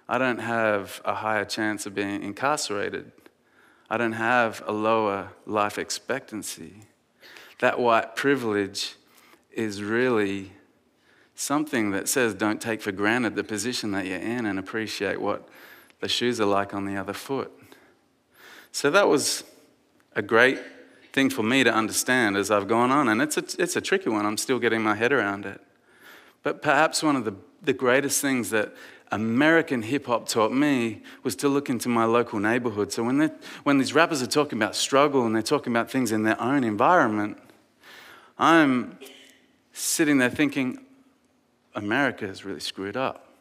I don't have a higher chance of being incarcerated. I don't have a lower life expectancy. That white privilege is really something that says don't take for granted the position that you're in and appreciate what the shoes are like on the other foot. So that was a great thing for me to understand as I've gone on, and it's a tricky one. I'm still getting my head around it. But perhaps one of the greatest things that American hip-hop taught me was to look into my local neighborhood. So when these rappers are talking about struggle and they're talking about things in their own environment, I'm sitting there thinking, America is really screwed up.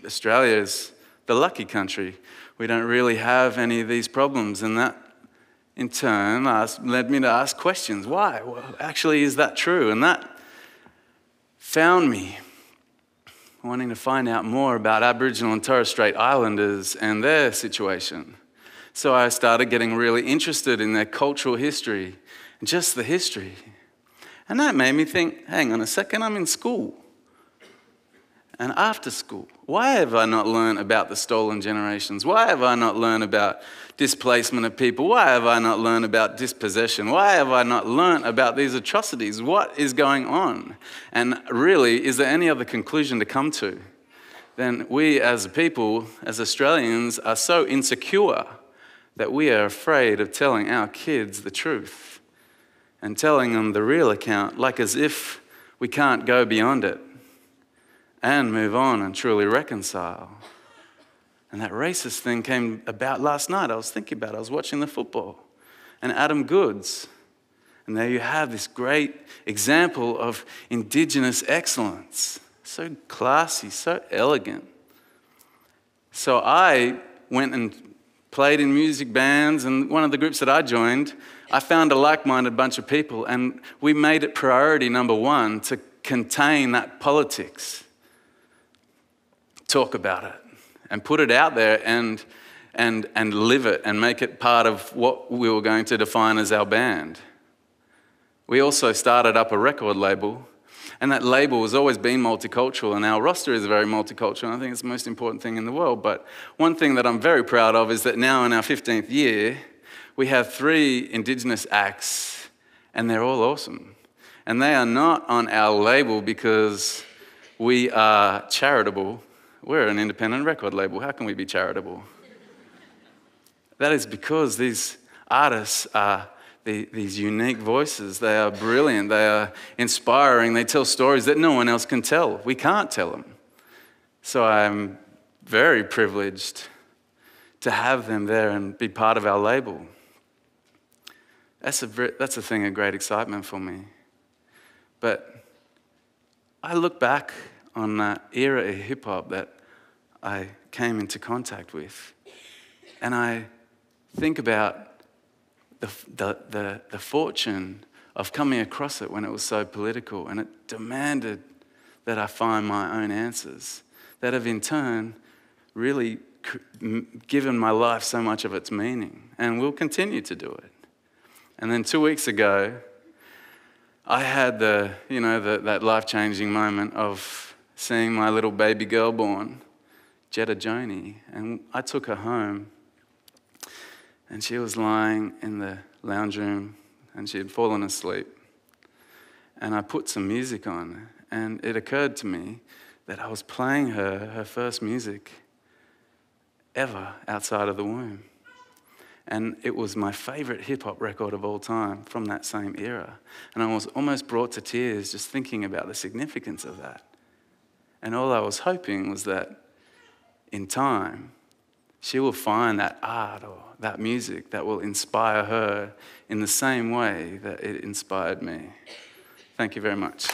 Australia is the lucky country. We don't really have any of these problems, and that in turn led me to ask questions. Why? Well, actually, is that true? And that found me wanting to find out more about Aboriginal and Torres Strait Islanders and their situation. So I started getting really interested in their cultural history, just the history. And that made me think, hang on a second, I'm in school. And after school, why have I not learned about the stolen generations? Why have I not learned about displacement of people? Why have I not learned about dispossession? Why have I not learned about these atrocities? What is going on? And really, is there any other conclusion to come to? Then we as a people, as Australians, are so insecure that we are afraid of telling our kids the truth and telling them the real account, like as if we can't go beyond it and move on and truly reconcile. And that racist thing came about last night. I was thinking about it. I was watching the football. And Adam Goodes. And there you have this great example of Indigenous excellence. So classy, so elegant. So I went and played in music bands, and one of the groups that I joined, I found a like-minded bunch of people, and we made it priority number one to contain that politics. Talk about it and put it out there and live it and make it part of what we were going to define as our band. We also started up a record label, and that label has always been multicultural, and our roster is very multicultural, and I think it's the most important thing in the world. But one thing that I'm very proud of is that now in our 15th year, we have 3 Indigenous acts, and they're all awesome. And they are not on our label because we are charitable. We're an independent record label. How can we be charitable? That is because these artists are these unique voices. They are brilliant. They are inspiring. They tell stories that no one else can tell. We can't tell them. So I'm very privileged to have them there and be part of our label. That's a thing of great excitement for me. But I look back on that era of hip-hop that I came into contact with, and I think about the fortune of coming across it when it was so political, and it demanded that I find my own answers that have in turn really given my life so much of its meaning, and will continue to do it. And then 2 weeks ago, I had that life-changing moment of seeing my little baby girl born, Jetta Joni, and I took her home, and she was lying in the lounge room, and she had fallen asleep. And I put some music on, and it occurred to me that I was playing her first music ever outside of the womb. And it was my favorite hip-hop record of all time from that same era. And I was almost brought to tears just thinking about the significance of that. And all I was hoping was that in time, she will find that art or that music that will inspire her in the same way that it inspired me. Thank you very much.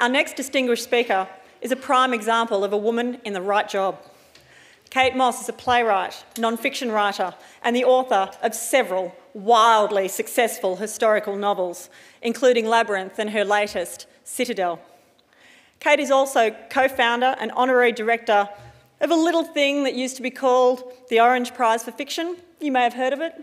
Our next distinguished speaker is a prime example of a woman in the right job. Kate Mosse is a playwright, non-fiction writer, and the author of several wildly successful historical novels, including Labyrinth and her latest, Citadel. Kate is also co-founder and honorary director of a little thing that used to be called the Orange Prize for Fiction. You may have heard of it.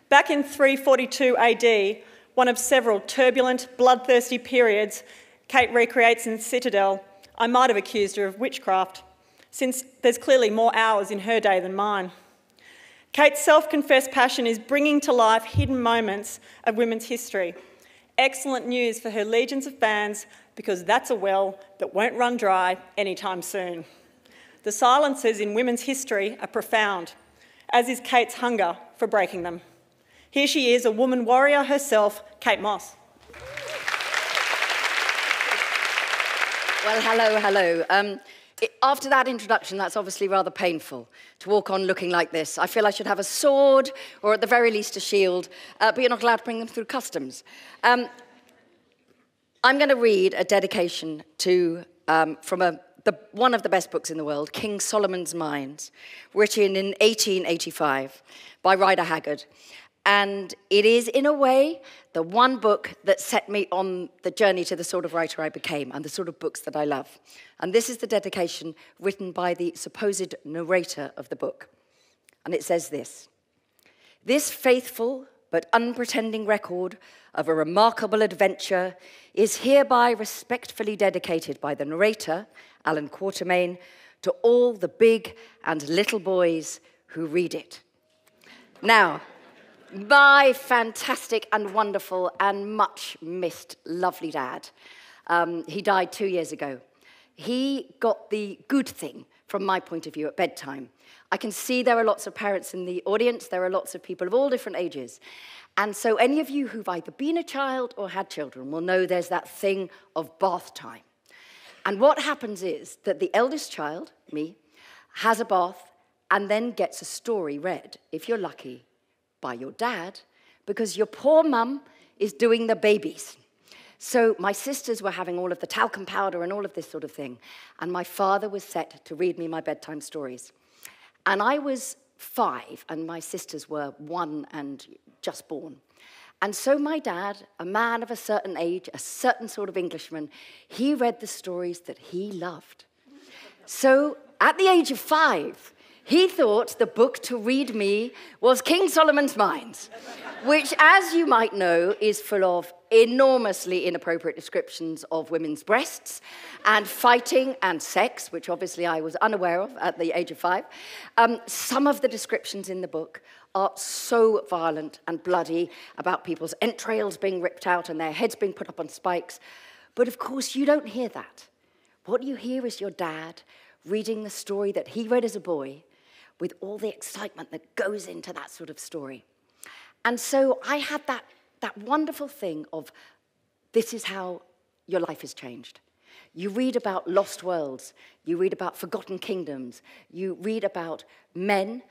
Back in 342 AD, one of several turbulent, bloodthirsty periods Kate recreates in Citadel, I might have accused her of witchcraft, since there's clearly more hours in her day than mine. Kate's self-confessed passion is bringing to life hidden moments of women's history. Excellent news for her legions of fans, because that's a well that won't run dry anytime soon. The silences in women's history are profound, as is Kate's hunger for breaking them. Here she is, a woman warrior herself, Kate Mosse. Well, hello. After that introduction, that's obviously rather painful, to walk on looking like this. I feel I should have a sword, or at the very least a shield, but you're not allowed to bring them through customs. I'm going to read a dedication to, from one of the best books in the world, King Solomon's Mines, written in 1885 by Rider Haggard. And it is, in a way, the one book that set me on the journey to the sort of writer I became and the sort of books that I love. And this is the dedication written by the supposed narrator of the book. And it says this: "This faithful but unpretending record of a remarkable adventure is hereby respectfully dedicated by the narrator, Alan Quatermain, to all the big and little boys who read it." Now, my fantastic and wonderful and much missed lovely dad, he died 2 years ago. He got the good thing from my point of view at bedtime. I can see there are lots of parents in the audience. There are lots of people of all different ages. And so any of you who've either been a child or had children will know there's that thing of bath time. And what happens is that the eldest child, me, has a bath and then gets a story read, if you're lucky, by your dad, because your poor mum is doing the babies. So my sisters were having all of the talcum powder and all of this sort of thing, and my father was set to read me my bedtime stories. And I was 5, and my sisters were 1 and just born. And so my dad, a man of a certain age, a certain sort of Englishman, he read the stories that he loved. So at the age of 5, he thought the book to read me was King Solomon's Mines, which, as you might know, is full of enormously inappropriate descriptions of women's breasts and fighting and sex, which obviously I was unaware of at the age of 5. Some of the descriptions in the book are so violent and bloody, about people's entrails being ripped out and their heads being put up on spikes. But of course, you don't hear that. What you hear is your dad reading the story that he read as a boy, with all the excitement that goes into that sort of story. And so I had that wonderful thing of, this is how your life is changed. You read about lost worlds, you read about forgotten kingdoms, you read about men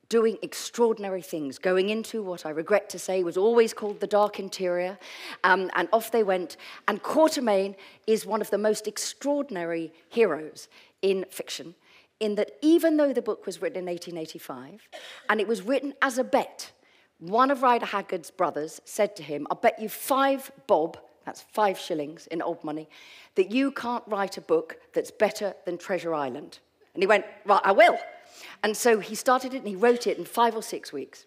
doing extraordinary things, going into what I regret to say was always called the dark interior, and off they went. And Quatermain is one of the most extraordinary heroes in fiction, in that even though the book was written in 1885, and it was written as a bet, one of Rider Haggard's brothers said to him, "I'll bet you 5 bob," that's 5 shillings in old money, "that you can't write a book that's better than Treasure Island." And he went, "Right, I will." And so he started it and he wrote it in 5 or 6 weeks.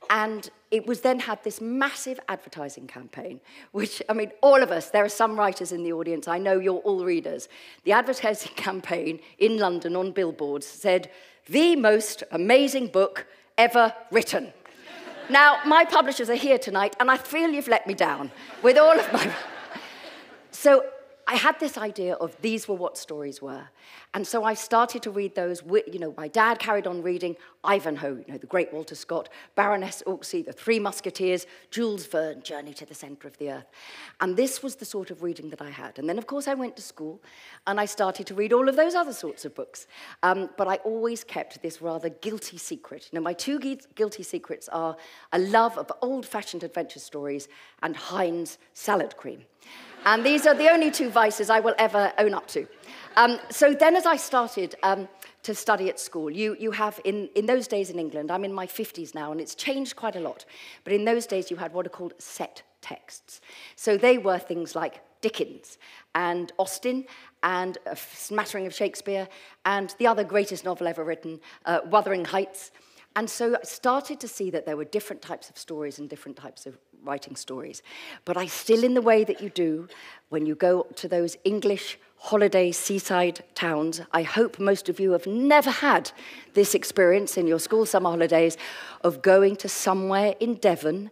And it was then had this massive advertising campaign, which, I mean, all of us, there are some writers in the audience, I know you're all readers. The advertising campaign in London on billboards said, "The most amazing book ever written." Now, my publishers are here tonight, and I feel you've let me down with all of my... So I had this idea of these were what stories were. And so I started to read those. You know, my dad carried on reading Ivanhoe, you know, the great Walter Scott, Baroness Orczy, The Three Musketeers, Jules Verne, Journey to the Centre of the Earth. And this was the sort of reading that I had. And then, of course, I went to school, and I started to read all of those other sorts of books. But I always kept this rather guilty secret. You know, my two guilty secrets are a love of old-fashioned adventure stories and Heinz salad cream. And these are the only two vices I will ever own up to. So then as I started to study at school, you have, in those days in England, I'm in my 50s now, and it's changed quite a lot, but in those days you had what are called set texts. So they were things like Dickens and Austen and a smattering of Shakespeare and the other greatest novel ever written, Wuthering Heights. And so I started to see that there were different types of stories and different types of writing stories. But I still, in the way that you do when you go to those English holiday seaside towns, I hope most of you have never had this experience in your school summer holidays of going to somewhere in Devon,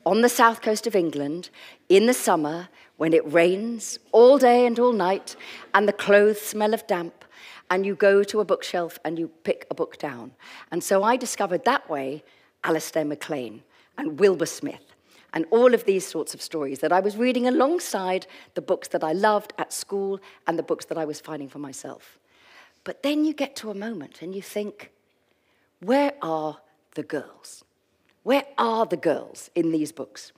on the south coast of England, in the summer, when it rains all day and all night, and the clothes smell of damp, and you go to a bookshelf and you pick a book down. And so I discovered that way Alistair MacLean and Wilbur Smith and all of these sorts of stories that I was reading alongside the books that I loved at school and the books that I was finding for myself. But then you get to a moment and you think, where are the girls? Where are the girls in these books?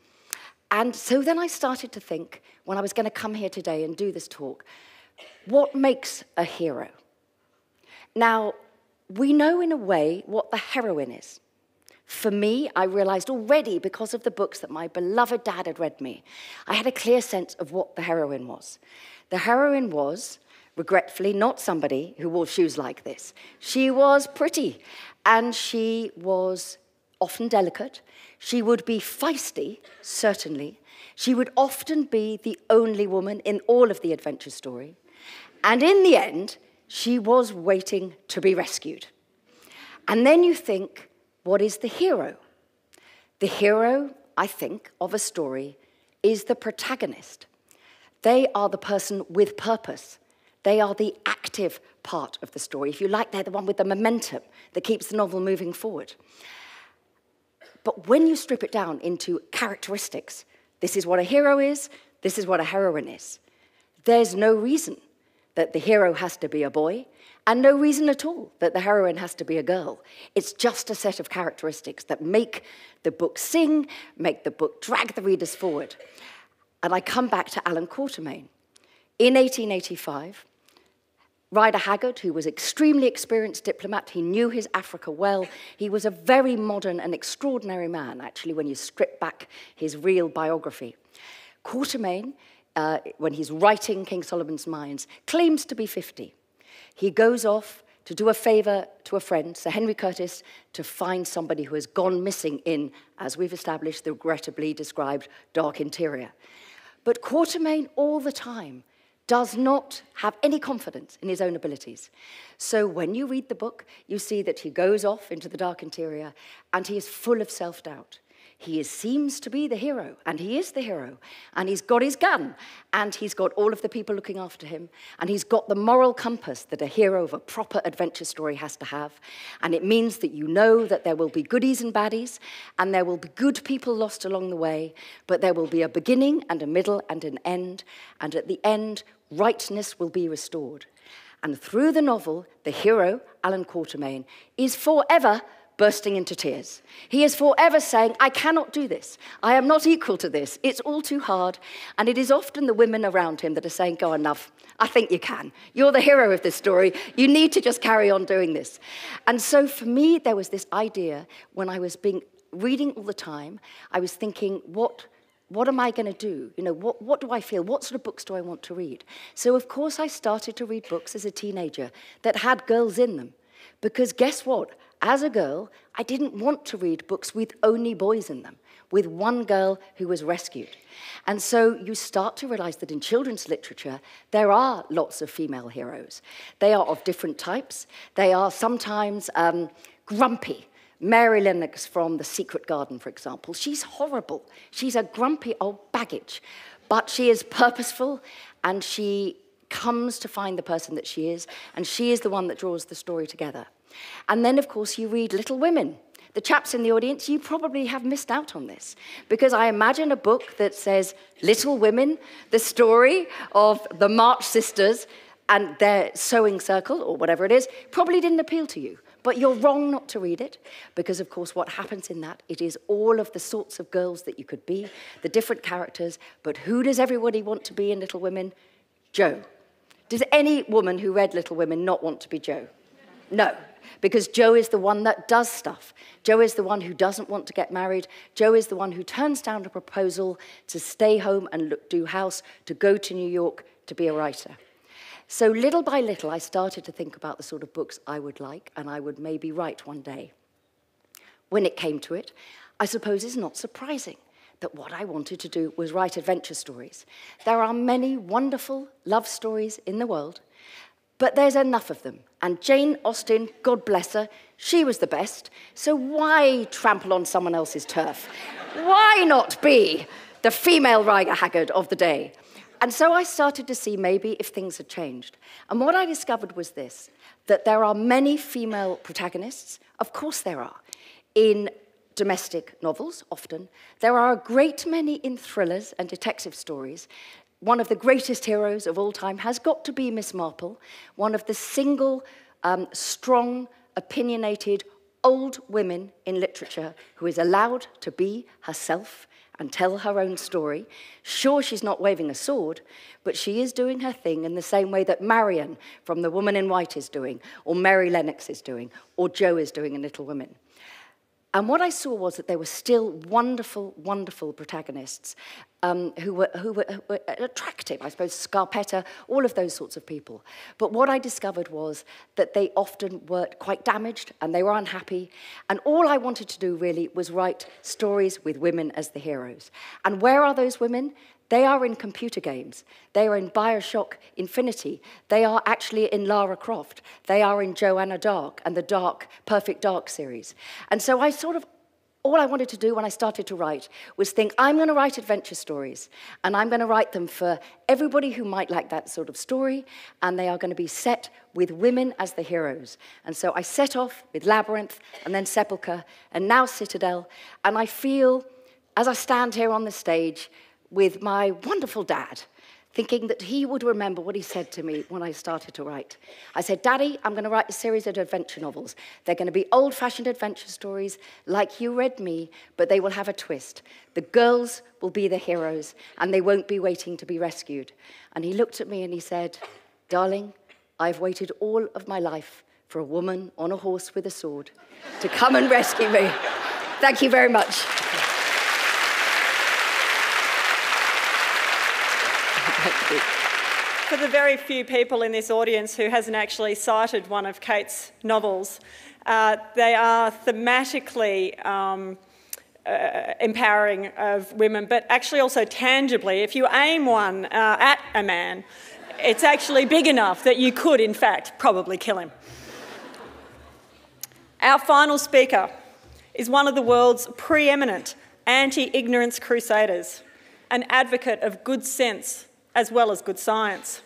And so then I started to think, when I was going to come here today and do this talk, what makes a hero? Now, we know in a way what the heroine is. For me, I realized already, because of the books that my beloved dad had read me, I had a clear sense of what the heroine was. The heroine was, regretfully, not somebody who wore shoes like this. She was pretty, and she was often delicate. She would be feisty, certainly. She would often be the only woman in all of the adventure story. And in the end, she was waiting to be rescued. And then you think, what is the hero? The hero, I think, of a story is the protagonist. They are the person with purpose. They are the active part of the story. If you like, they're the one with the momentum that keeps the novel moving forward. But when you strip it down into characteristics, this is what a hero is, this is what a heroine is, there's no reason that the hero has to be a boy, and no reason at all that the heroine has to be a girl. It's just a set of characteristics that make the book sing, make the book drag the readers forward. And I come back to Alan Quatermain. In 1885, Rider Haggard, who was an extremely experienced diplomat, he knew his Africa well. He was a very modern and extraordinary man, actually, when you strip back his real biography. Quatermain, when he's writing King Solomon's Mines, claims to be 50. He goes off to do a favor to a friend, Sir Henry Curtis, to find somebody who has gone missing in, as we've established, the regrettably described dark interior. But Quatermain, all the time, does not have any confidence in his own abilities. So when you read the book, you see that he goes off into the dark interior and he is full of self-doubt. He seems to be the hero, and he is the hero, and he's got his gun, and he's got all of the people looking after him, and he's got the moral compass that a hero of a proper adventure story has to have, and it means that you know that there will be goodies and baddies, and there will be good people lost along the way, but there will be a beginning and a middle and an end, and at the end, rightness will be restored. And through the novel, the hero, Alan Quatermain, is forever bursting into tears. He is forever saying, I cannot do this. I am not equal to this. It's all too hard. And it is often the women around him that are saying, go on, love, I think you can. You're the hero of this story. You need to just carry on doing this. And so for me, there was this idea when I was reading all the time, I was thinking, what am I going to do? You know, what do I feel? What sort of books do I want to read? So, of course, I started to read books as a teenager that had girls in them. Because guess what? As a girl, I didn't want to read books with only boys in them, with one girl who was rescued. And so you start to realize that in children's literature, there are lots of female heroes. They are of different types. They are sometimes grumpy. Mary Lennox from The Secret Garden, for example. She's horrible. She's a grumpy old baggage. But she is purposeful, and she comes to find the person that she is, and she is the one that draws the story together. And then, of course, you read Little Women. The chaps in the audience, you probably have missed out on this, because I imagine a book that says Little Women, the story of the March sisters and their sewing circle, or whatever it is, probably didn't appeal to you. But you're wrong not to read it, because, of course, what happens in that, it is all of the sorts of girls that you could be, the different characters, but who does everybody want to be in Little Women? Jo. Does any woman who read Little Women not want to be Jo? No, because Jo is the one that does stuff. Jo is the one who doesn't want to get married. Jo is the one who turns down a proposal to stay home and do house, to go to New York, to be a writer. So little by little, I started to think about the sort of books I would like and I would maybe write one day. When it came to it, I suppose it's not surprising that what I wanted to do was write adventure stories. There are many wonderful love stories in the world, but there's enough of them. And Jane Austen, God bless her, she was the best, so why trample on someone else's turf? Why not be the female Rider Haggard of the day? And so I started to see maybe if things had changed. And what I discovered was this, that there are many female protagonists, of course there are, in domestic novels, often. There are a great many in thrillers and detective stories. One of the greatest heroes of all time has got to be Miss Marple, one of the single, strong, opinionated, old women in literature who is allowed to be herself and tell her own story. Sure, she's not waving a sword, but she is doing her thing in the same way that Marion from The Woman in White is doing, or Mary Lennox is doing, or Jo is doing in Little Women. And what I saw was that there were still wonderful, wonderful protagonists who were attractive, I suppose, Scarpetta, all of those sorts of people. But what I discovered was that they often were quite damaged and they were unhappy. And all I wanted to do really was write stories with women as the heroes. And where are those women? They are in computer games. They are in BioShock Infinity. They are actually in Lara Croft. They are in Joanna Dark and the Perfect Dark series. And so all I wanted to do when I started to write was think, I'm going to write adventure stories, and I'm going to write them for everybody who might like that sort of story, and they are going to be set with women as the heroes. And so I set off with Labyrinth, and then Sepulchre, and now Citadel, and I feel, as I stand here on the stage, with my wonderful dad, thinking that he would remember what he said to me when I started to write. I said, Daddy, I'm going to write a series of adventure novels. They're going to be old-fashioned adventure stories like You Read Me, but they will have a twist. The girls will be the heroes, and they won't be waiting to be rescued. And he looked at me and he said, Darling, I've waited all of my life for a woman on a horse with a sword to come and rescue me. Thank you very much. For the very few people in this audience who hasn't actually cited one of Kate's novels, they are thematically empowering of women, but actually also tangibly. If you aim one at a man, it's actually big enough that you could, in fact, probably kill him. Our final speaker is one of the world's preeminent anti-ignorance crusaders, an advocate of good sense as well as good science.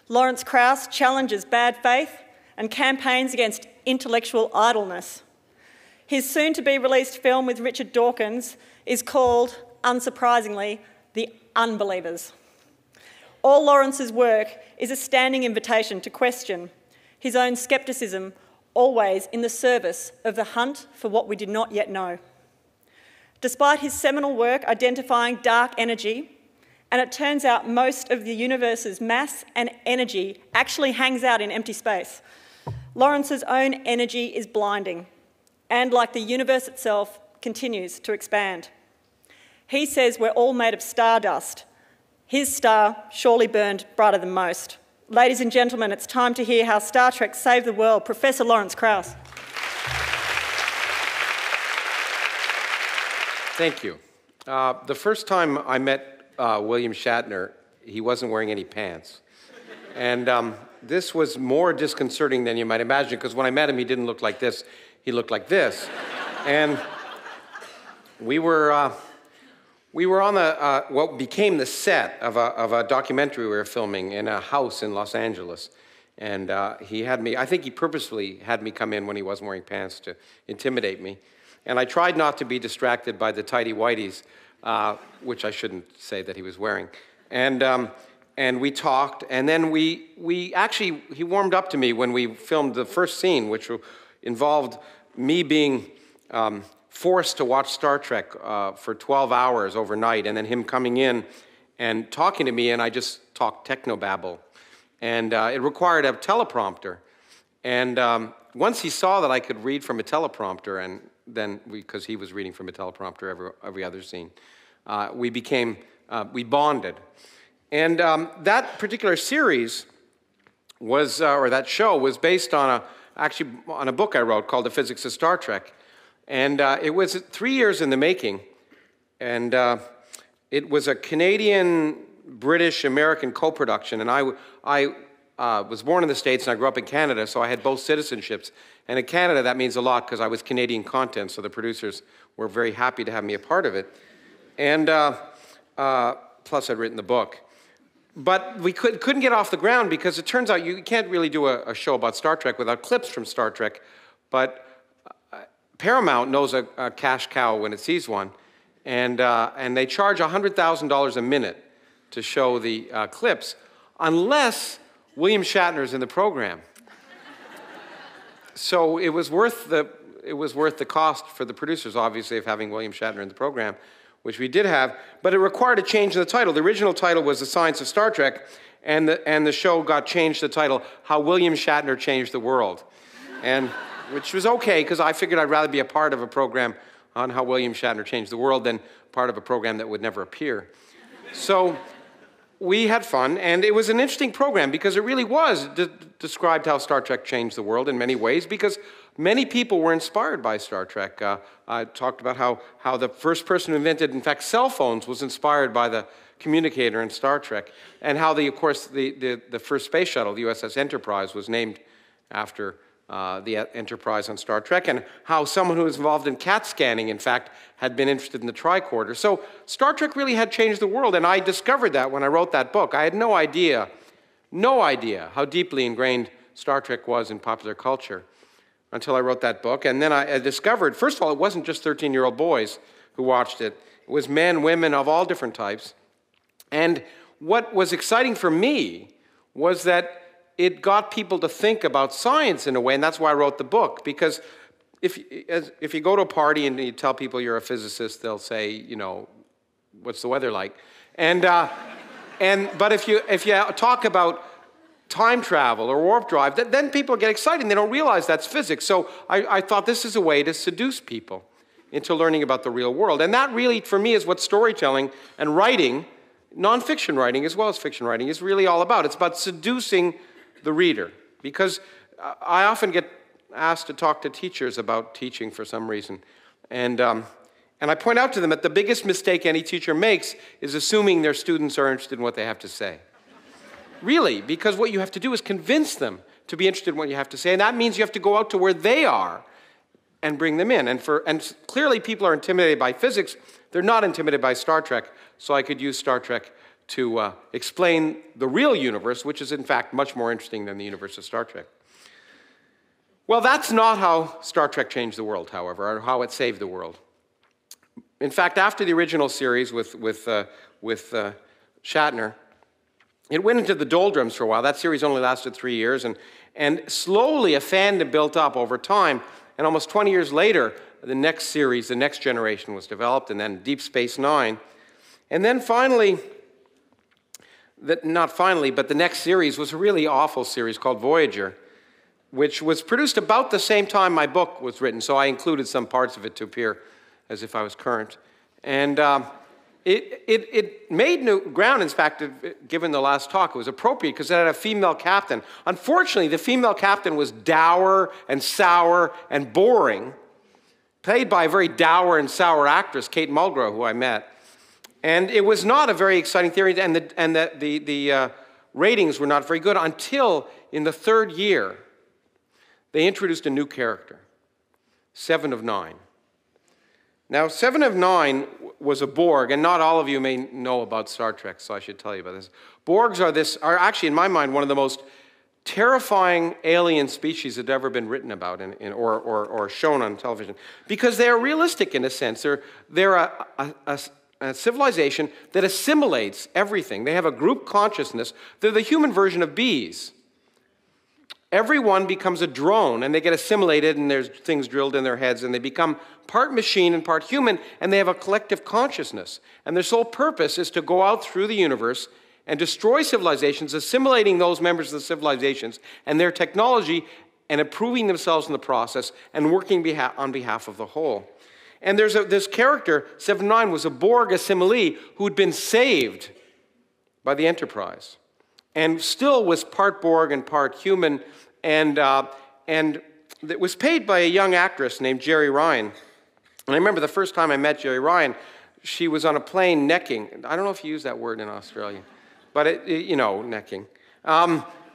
Lawrence Krauss challenges bad faith and campaigns against intellectual idleness. His soon-to-be-released film with Richard Dawkins is called, unsurprisingly, The Unbelievers. All Lawrence's work is a standing invitation to question his own scepticism, always in the service of the hunt for what we did not yet know. Despite his seminal work identifying dark energy, and it turns out most of the universe's mass and energy actually hangs out in empty space, Lawrence's own energy is blinding, and like the universe itself, continues to expand. He says we're all made of stardust. His star surely burned brighter than most, Ladies and gentlemen, it's time to hear how Star Trek saved the world. Professor Lawrence Krauss. Thank you. The first time I met William Shatner, he wasn't wearing any pants. And this was more disconcerting than you might imagine, because when I met him, he didn't look like this. He looked like this. And we were on what became the set of a documentary we were filming in a house in Los Angeles. And he had me, I think he purposefully had me come in when he wasn't wearing pants to intimidate me. And I tried not to be distracted by the tighty-whities, which I shouldn't say that he was wearing. And we talked, and then he warmed up to me when we filmed the first scene, which involved me being forced to watch Star Trek for 12 hours overnight, and then him coming in and talking to me, and I just talked technobabble. And it required a teleprompter. And once he saw that I could read from a teleprompter, and then because he was reading from a teleprompter every other scene, we bonded. And that particular series was, or that show was based on a book I wrote called The Physicist Star Trek. And it was 3 years in the making. And it was a Canadian, British, American co-production. And I was born in the States and I grew up in Canada, so I had both citizenships. And in Canada, that means a lot because I was Canadian content, so the producers were very happy to have me a part of it. And plus I'd written the book. But we couldn't get off the ground because it turns out you can't really do a show about Star Trek without clips from Star Trek. But Paramount knows a cash cow when it sees one. And they charge $100,000 a minute to show the clips, unless William Shatner's in the program. So it was worth the cost for the producers, obviously, of having William Shatner in the program, which we did have, but it required a change in the title. The original title was The Science of Star Trek, and the show got changed to the title, How William Shatner Changed the World, which was okay, because I figured I'd rather be a part of a program on how William Shatner changed the world than part of a program that would never appear. So we had fun, and it was an interesting program because it really was described how Star Trek changed the world in many ways, because many people were inspired by Star Trek. I talked about how the first person who invented, in fact, cell phones was inspired by the communicator in Star Trek, and how, of course, the first space shuttle, the USS Enterprise, was named after the Enterprise on Star Trek, and how someone who was involved in CAT scanning, in fact, had been interested in the tricorder. So Star Trek really had changed the world, and I discovered that when I wrote that book. I had no idea how deeply ingrained Star Trek was in popular culture until I wrote that book. And then I discovered, first of all, it wasn't just 13-year-old boys who watched it. It was men, women of all different types. And what was exciting for me was that it got people to think about science in a way, and that's why I wrote the book. Because if you go to a party and you tell people you're a physicist, they'll say, you know, what's the weather like? But if you talk about time travel or warp drive, then people get excited and they don't realize that's physics. So I thought this is a way to seduce people into learning about the real world. And that really, for me, is what storytelling and writing, nonfiction writing as well as fiction writing, is really all about. It's about seducing the reader. Because I often get asked to talk to teachers about teaching for some reason. And I point out to them that the biggest mistake any teacher makes is assuming their students are interested in what they have to say. Really, because what you have to do is convince them to be interested in what you have to say, and that means you have to go out to where they are and bring them in. And clearly people are intimidated by physics. They're not intimidated by Star Trek, so I could use Star Trek to explain the real universe, which is in fact much more interesting than the universe of Star Trek. Well, that's not how Star Trek changed the world, however, or how it saved the world. In fact, after the original series with Shatner, it went into the doldrums for a while. That series only lasted 3 years, and slowly a fandom built up over time, and almost 20 years later, the next series, the next generation, was developed, and then Deep Space Nine. And then finally, not finally, but the next series was a really awful series called Voyager, which was produced about the same time my book was written, so I included some parts of it to appear as if I was current. And It made new ground, in fact, given the last talk. It was appropriate because it had a female captain. Unfortunately, the female captain was dour and sour and boring, played by a very dour and sour actress, Kate Mosse, who I met. And it was not a very exciting theory, and the ratings were not very good until in the third year, they introduced a new character, 7 of 9. Now, 7 of 9 was a Borg, and not all of you may know about Star Trek, so I should tell you about this. Borgs are actually, in my mind, one of the most terrifying alien species that have ever been written about or shown on television, because they are realistic in a sense. They're a civilization that assimilates everything. They have a group consciousness. They're the human version of bees. Everyone becomes a drone, and they get assimilated, and there's things drilled in their heads, and they become part machine and part human, and they have a collective consciousness. And their sole purpose is to go out through the universe and destroy civilizations, assimilating those members of the civilizations and their technology, and improving themselves in the process, and working on behalf of the whole. And there's this character, 7-9, was a Borg assimilee who had been saved by the Enterprise, and still was part Borg and part human, and it was played by a young actress named Jeri Ryan. And I remember the first time I met Jeri Ryan, she was on a plane necking. I don't know if you use that word in Australia, but necking.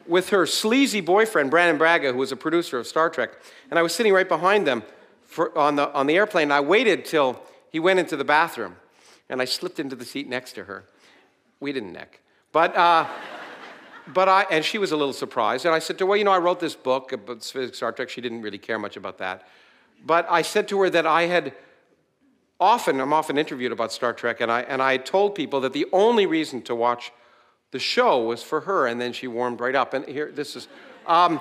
With her sleazy boyfriend, Brandon Braga, who was a producer of Star Trek. And I was sitting right behind them on the airplane. And I waited till he went into the bathroom, and I slipped into the seat next to her. We didn't neck. And she was a little surprised. And I said to her, well, I wrote this book about Star Trek. She didn't really care much about that. But I said to her that I'm often interviewed about Star Trek, and I told people that the only reason to watch the show was for her, and then she warmed right up. And here, this is, the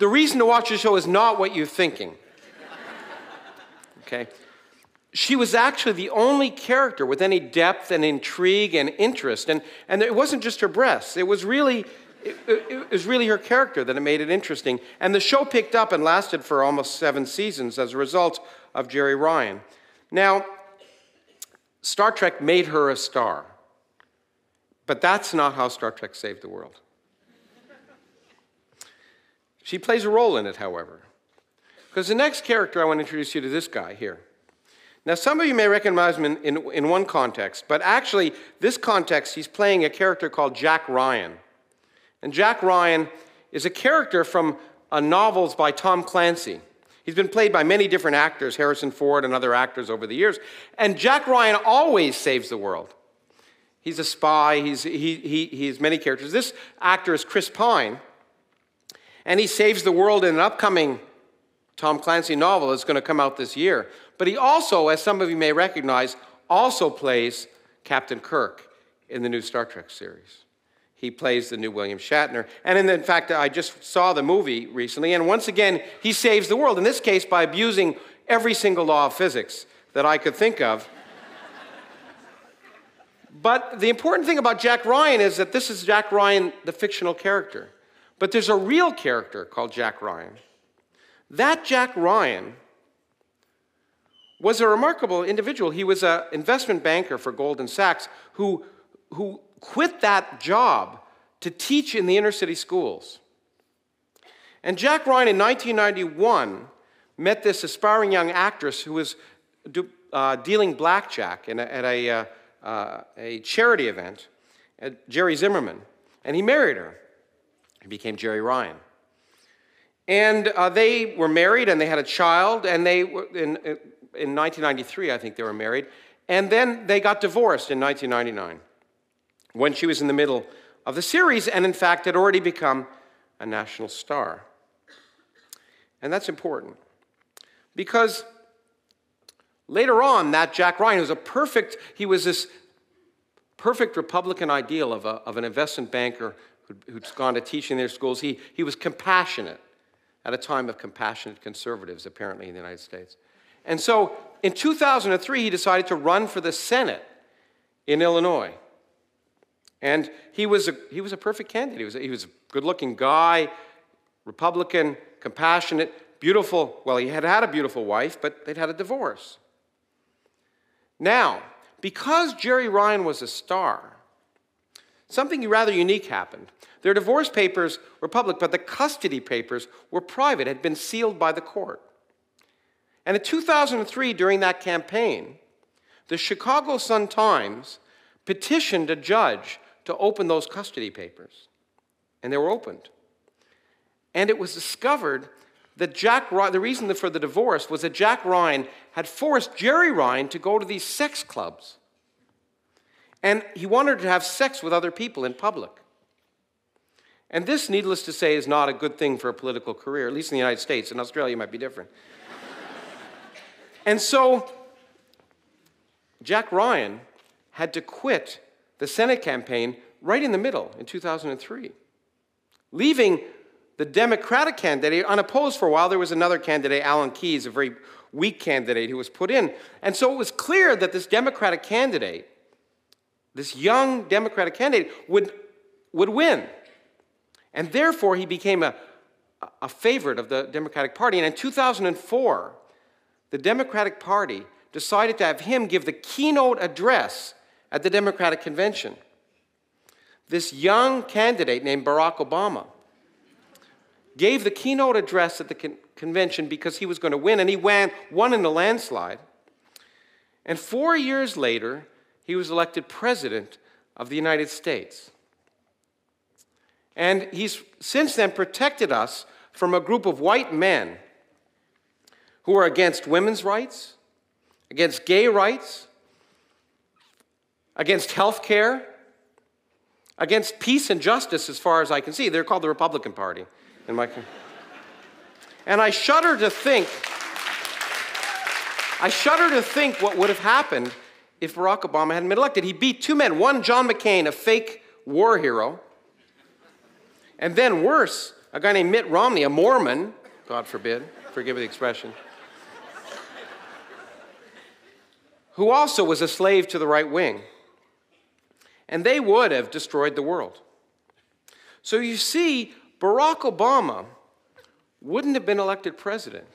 reason to watch the show is not what you're thinking, okay? She was actually the only character with any depth and intrigue and interest, and it wasn't just her breasts. It was really her character that made it interesting. And the show picked up and lasted for almost 7 seasons as a result of Jeri Ryan. Now, Star Trek made her a star, but that's not how Star Trek saved the world. She plays a role in it, however, because the next character I want to introduce you to this guy here. Now, some of you may recognize him in one context, but actually, this context, he's playing a character called Jack Ryan. And Jack Ryan is a character from novels by Tom Clancy. He's been played by many different actors, Harrison Ford and other actors over the years. And Jack Ryan always saves the world. He's a spy. He's many characters. This actor is Chris Pine, and he saves the world in an upcoming Tom Clancy novel that's going to come out this year. But he also, as some of you may recognize, also plays Captain Kirk in the new Star Trek series. He plays the new William Shatner. And in fact, I just saw the movie recently, and once again, he saves the world, in this case by abusing every single law of physics that I could think of. But the important thing about Jack Ryan is that this is Jack Ryan, the fictional character. But there's a real character called Jack Ryan. That Jack Ryan was a remarkable individual. He was an investment banker for Goldman Sachs who quit that job to teach in the inner city schools. And Jack Ryan in 1991 met this aspiring young actress who was dealing blackjack at a charity event, Jerry Zimmerman, and he married her. He became Jeri Ryan. And they were married, and they had a child, and they were in 1993, I think they were married, and then they got divorced in 1999, when she was in the middle of the series, and in fact had already become a national star. And that's important, because later on, that Jack Ryan he was this perfect Republican ideal of an investment banker who'd gone to teach in their schools. He was compassionate at a time of compassionate conservatives, apparently, in the United States. And so, in 2003, he decided to run for the Senate in Illinois. And he was a perfect candidate. He was a good-looking guy, Republican, compassionate, beautiful. Well, he had a beautiful wife, but they'd had a divorce. Now, because Jerry Ryan was a star, something rather unique happened. Their divorce papers were public, but the custody papers were private, had been sealed by the court. And in 2003, during that campaign, the Chicago Sun-Times petitioned a judge to open those custody papers. And they were opened. And it was discovered that the reason for the divorce was that Jack Ryan had forced Jerry Ryan to go to these sex clubs. And he wanted to have sex with other people in public. And this, needless to say, is not a good thing for a political career, at least in the United States. In Australia, it might be different. And so Jack Ryan had to quit the Senate campaign right in the middle in 2003, leaving the Democratic candidate unopposed for a while. There was another candidate, Alan Keyes, a very weak candidate who was put in. And so it was clear that this Democratic candidate, this young Democratic candidate, would win. And therefore, he became a favorite of the Democratic Party. And in 2004, the Democratic Party decided to have him give the keynote address at the Democratic Convention. This young candidate named Barack Obama gave the keynote address at the convention because he was going to win, and he won in a landslide. And 4 years later, he was elected president of the United States. And he's since then protected us from a group of white men who are against women's rights, against gay rights, against health care, against peace and justice, as far as I can see. They're called the Republican Party. And I shudder to think what would have happened if Barack Obama hadn't been elected. He beat two men, one John McCain, a fake war hero, and then worse, a guy named Mitt Romney, a Mormon, God forbid, forgive the expression, who also was a slave to the right wing. And they would have destroyed the world. So you see, Barack Obama wouldn't have been elected president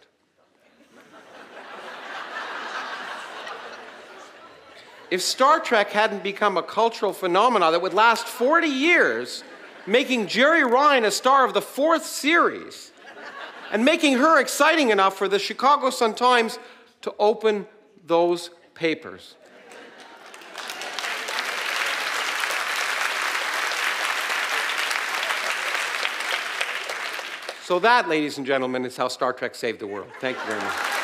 if Star Trek hadn't become a cultural phenomenon that would last 40 years, making Jerry Ryan a star of the 4th series and making her exciting enough for the Chicago Sun-Times to open those papers. So that, ladies and gentlemen, is how Star Trek saved the world. Thank you very much.